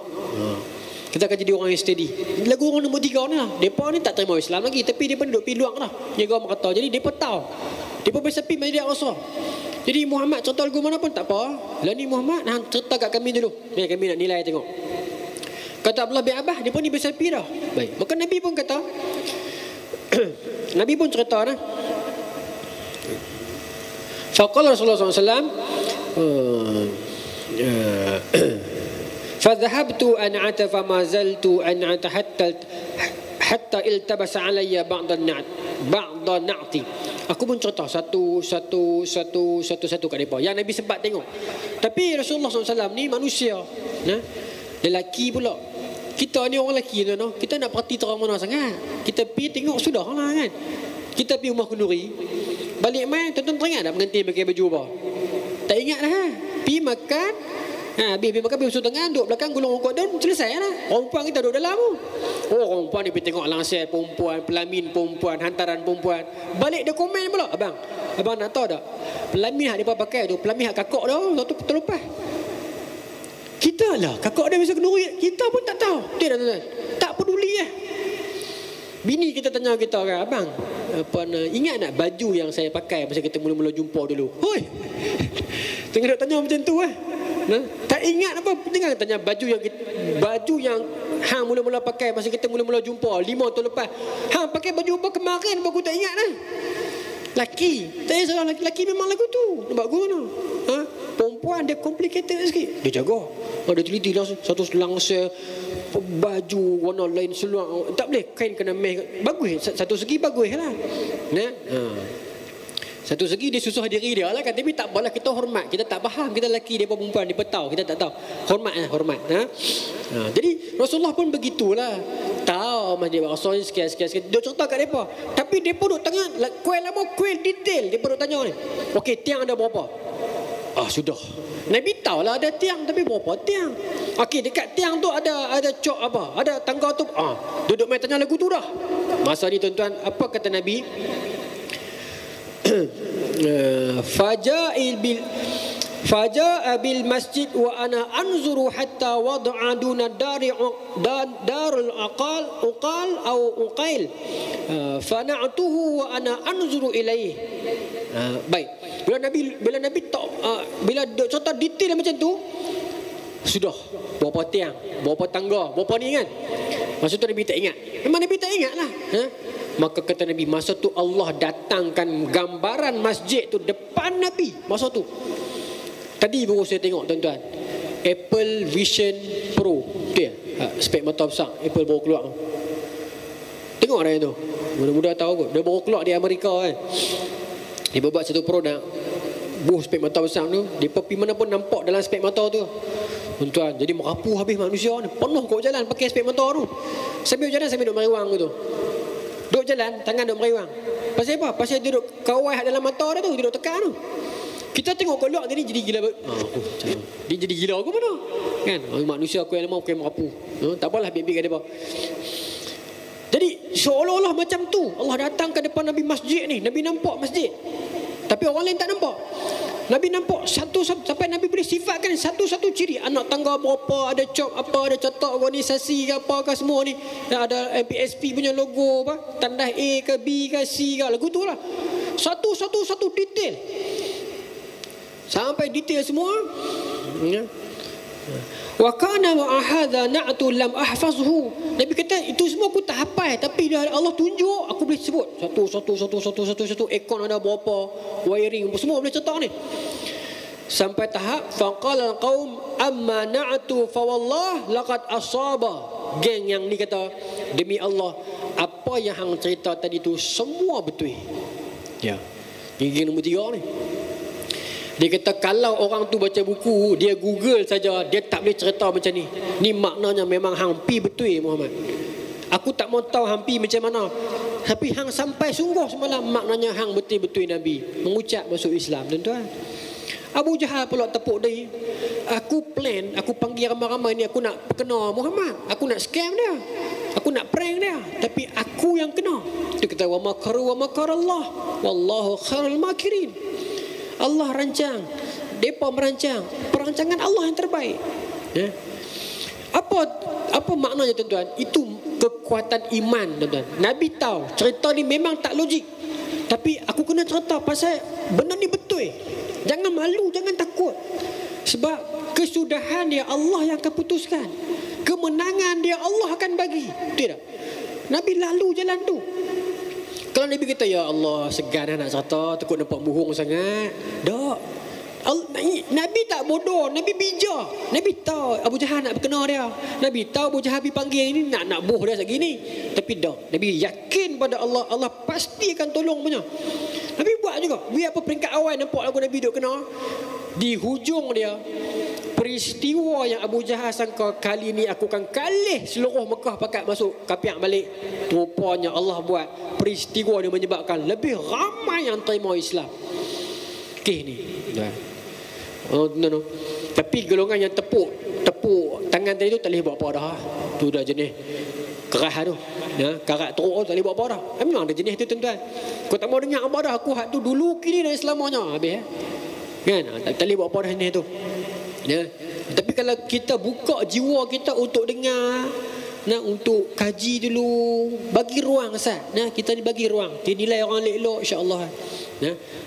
Kita akan jadi orang yang steady. Lagu orang nombor 3 ni lah, depa ni tak terima Islam lagi, tapi depa duduk pi luar lah. Jaga orang kata. Jadi depa tahu. Depa biasa pi Masjid Al-Aqsa. Jadi Muhammad cerita lagu mana pun tak apa. Lah ni Muhammad hang cerita kat kami dulu. Ni kami nak nilai tengok. Kata Abdullah bin Abbas, dia pun ni biasa pi dah. Baik. Maka Nabi pun kata, Nabi pun cerita dah. Faqala Rasulullah SAW, fadhahabtu an atafa ma zaltu an hatta iltabasa alayya ba'da na'ti. Aku pun cerita satu kat mereka yang Nabi sempat tengok. Tapi Rasulullah SAW ni manusia, lelaki pula. Kita ni orang lelaki tu, kita nak parti terang mana sangat. Kita pergi tengok sudah lah kan. Kita pergi rumah kenduri, balik main tuan-tuan teringat tak pengantin pakai baju apa? Tak ingat dah. Pergi makan, habis makan, pergi usul tangan, duduk belakang, gulung rokok dan selesai lah. Perempuan kita duduk dalam tu. Oh, perempuan ni pergi tengok langsir perempuan, pelamin perempuan, hantaran perempuan. Balik dia komen pula, abang nak tahu tak? Pelamin yang dia pakai tu, pelamin yang kakak dah, satu terlepas. Kita lah, kakak dia bisa kenduri, kita pun tak tahu. Dia tuan-tuan, tak peduli lah. Bini kita tanya kita kan, abang, ingat tak baju yang saya pakai masa kita mula-mula jumpa dulu? Hoi, tengah tanya macam tu lah. Tak ingat apa? Tengah tanya baju yang hang mula-mula pakai masa kita mula-mula jumpa 5 tahun lepas. Hang pakai baju apa kemarin? Aku tak ingat lah. Laki, tak salah, laki memang lagu tu. Nampak gua no. Perempuan dia complicated sikit. Dia jaga. Dia teliti lah satu langsir baju warna lain seluar. Tak boleh kain kena meh. Bagus. Satu segi bagus lah. Satu segi dia susah diri dia lah kan. Tapi tak apalah, kita hormat. Kita tak faham kita lelaki, dia perempuan, dia tahu, kita tak tahu. Hormat. Jadi Rasulullah pun begitulah. Tahu Masjid Al-Aqsa ni sekian. Dia cerita kat mereka. Tapi mereka duduk tengah kuil lama, kuil detail. Dia duduk tanya ni, okey, tiang ada berapa? Sudah. Nabi tahu lah ada tiang, tapi berapa tiang? Okey, dekat tiang tu ada cok apa? Ada tangga tu. Duduk main tanya lagu tu dah. Masa ni tuan-tuan, apa kata Nabi? Faja'a bil masjid wa ana anzuru hatta wada'a duna darul uqal fana'tuhu wa ana anzuru ilaih. Baik. Bila Nabi tak bila cerita detail macam tu, sudah berapa tiang, berapa tangga, berapa ni kan. Masa tu Nabi tak ingat. Memang Nabi tak ingat lah. Maka kata Nabi, masa tu Allah datangkan gambaran masjid tu depan Nabi. Masa tu tadi baru saya tengok tuan-tuan, Apple Vision Pro tu ya, spek mata besar Apple baru keluar. Tengok dah tu, mudah-mudahan tahu kot. Dia baru keluar di Amerika kan. Dia buat satu produk buh spek mata besar tu, depa pergi mana pun nampak dalam spek mata tu. Tuan-tuan, jadi merapu habis manusia ni. Penuh kau jalan pakai spek mata tu. Sambil jalan sambil duk meriwang tu. Duk jalan, tangan duk meriwang. Pasal apa? Pasal dia duk kawai dalam mata dia tu, dia duk tekan tu. Kita tengok keluar tadi jadi gila. Dia jadi gila ke mana? Kan? Manusia aku yang lemah pakai merapu. Tak apalah biar-biar kat depa. Jadi seolah-olah macam tu Allah datang ke depan Nabi masjid ni. Nabi nampak masjid, tapi orang lain tak nampak. Nabi nampak satu sampai Nabi boleh sifatkan satu-satu ciri. Anak tangga berapa, ada cop apa, ada catat organisasi ke apa ke semua ni. Ada MPSP punya logo apa, tandas A ke B ke C ke, lagu tu lah. Satu detail. Sampai detail semua. Ya. Wa kana ma hadha na'tu lam ahfazhu. Nabi kata itu semua aku tak hafal, tapi Allah tunjuk aku boleh sebut satu ekon ada berapa, wiring semua boleh cetak ni. Sampai tahap faqala alqaum amma na'tu fa wallah laqad asaba. Geng yang ni kata, demi Allah apa yang hang cerita tadi tu semua betul. Ya. Ini geng nombor 3 ni. Dia kata kalau orang tu baca buku, dia Google saja, dia tak boleh cerita macam ni. Ni maknanya memang hang pi betul Muhammad. Aku tak mau tahu hang pi macam mana. Tapi hang sampai sungguh semalam, maknanya hang betul-betul Nabi. Mengucap masuk Islam, tuan-tuan. Abu Jahal pula tepuk dia. Aku plan, aku panggil ramai-ramai ni, aku nak kena Muhammad. Aku nak scam dia. Aku nak prank dia. Tapi aku yang kena. Dia kata wa makaru wa makarallah wallahu khairul makirin. Allah rancang, mereka merancang, perancangan Allah yang terbaik. Ya. Apa maknanya tuan-tuan? Itu kekuatan iman, tuan-tuan. Nabi tahu cerita ni memang tak logik, tapi aku kena cerita pasal benda ni betul. Jangan malu, jangan takut. Sebab kesudahan dia Allah yang akan putuskan. Kemenangan dia Allah akan bagi. Betul tak? Nabi lalu jalan tu. Kalau Nabi kata, ya Allah, segan nak cerita, takut nampak bohong sangat. Tak. Nabi tak bodoh, Nabi bijak. Nabi tahu Abu Jahal nak berkena dia. Nabi tahu Abu Jahal pergi panggil ini nak boh dia segini. Tapi tak. Nabi yakin pada Allah, Allah pasti akan tolong punya. Nabi buat juga. Biar apa peringkat awal nampak lagu Nabi duk kena. Di hujung dia, peristiwa yang Abu Jahal sangka kali ni aku akan kalih seluruh Mekah pakat masuk kapiak balik. Rupanya Allah buat peristiwa dia menyebabkan lebih ramai yang terima Islam. Ni. No. Tapi golongan yang tepuk tangan tadi tu tak boleh buat apa dah. Tu dah jenis kerah tu. Ya, karat teruk tak boleh buat apa dah. Memang ada jenis tu tuan-tuan. Kau tak mau dengar apa dah, aku hak tu dulu kini dan selamanya habis kan? Tak boleh buat apa dah jenis tu. Ya. Tapi kalau kita buka jiwa kita untuk dengar, untuk kaji dulu, bagi ruang Ustaz. Kita bagi ruang. Dia nilai orang elok insya-Allah.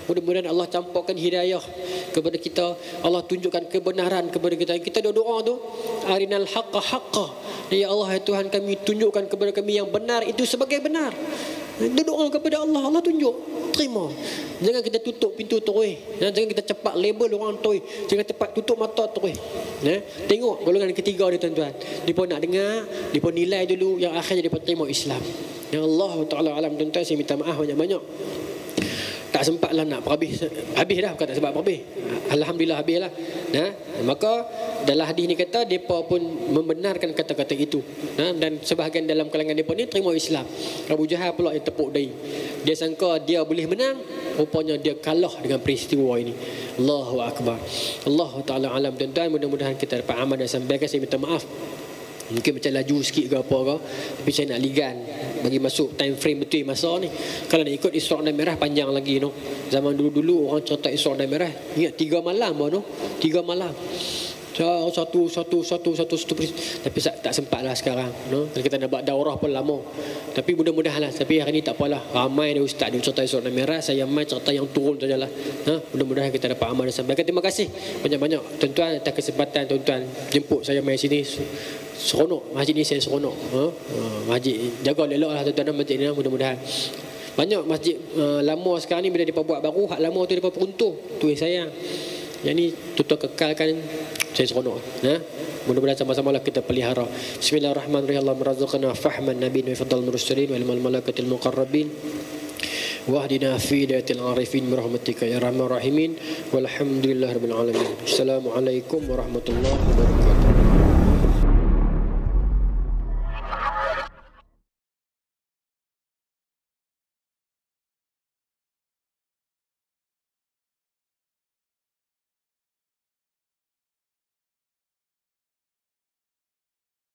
Mudah-mudahan Allah campurkan hidayah kepada kita. Allah tunjukkan kebenaran kepada kita. Kita doa tu, arinal haqqa haqqa. Ya Allah, ya Tuhan kami, tunjukkan kepada kami yang benar itu sebagai benar. Dia doa kepada Allah, Allah tunjuk, terima. Jangan kita tutup pintu terus. Jangan kita cepat label orang terus. Jangan cepat tutup mata terus. Tengok golongan ketiga dia tuan-tuan. Dia pun nak dengar, dia pun nilai dulu, yang akhirnya dia pun terima Islam. Ya Allah Ta'ala alam, tuan-tuan, saya minta maaf banyak-banyak. Tak sempat lah nak habis dah, bukan tak sempat habis. Alhamdulillah habis lah. Maka dalam hadis ni kata mereka pun membenarkan kata-kata itu. Dan sebahagian dalam kalangan mereka ni terima Islam. Abu Jahal pula yang tepuk dahi. Dia sangka dia boleh menang, rupanya dia kalah dengan peristiwa ini. Allahu Akbar. Allah Ta'ala alam, tuan-tuan. Mudah-mudahan kita dapat amal dan sampaikan. Saya minta maaf, mungkin macam laju sikit ke apa ke, tapi saya nak ligan bagi masuk time frame betul masa ni. Kalau nak ikut Isra' dan Miraj panjang lagi no. Zaman dulu-dulu orang cerita Isra' dan Miraj, ingat 3 malam no? 3 malam. Satu. Tapi tak sempat lah sekarang no? Kalau kita nak buat daurah pun lama. Tapi mudah-mudahan lah. Tapi hari ni tak apalah, ramai dia ustaz dia cerita Isra' dan Miraj. Saya mai cerita yang turun sajalah. Mudah-mudahan kita dapat amal dan sampaikan. Terima kasih banyak-banyak tuan-tuan atas kesempatan tuan-tuan jemput saya mai sini. Seronok masjid ni, saya seronok. Masjid jaga elok lah tuan-tuan masjid ni. Mudah-mudahan banyak masjid lama sekarang ni bila mereka buat baru, hak lama tu mereka peruntuh. Tu sayang. Yang ni tuan-tuan kekalkan, saya seronok. Mudah-mudahan sama-sama lah kita pelihara. Bismillahirrahmanirrahim. Allah merazaqana fahman nabiyyin wa fadal mursalin wa ilmal malakatil muqarrabin wahdina fi hidayatil arifin birahmatika ya arhamar rahimin walhamdulillahirabbil alamin. Assalamualaikum warahmatullahi wabarakatuh.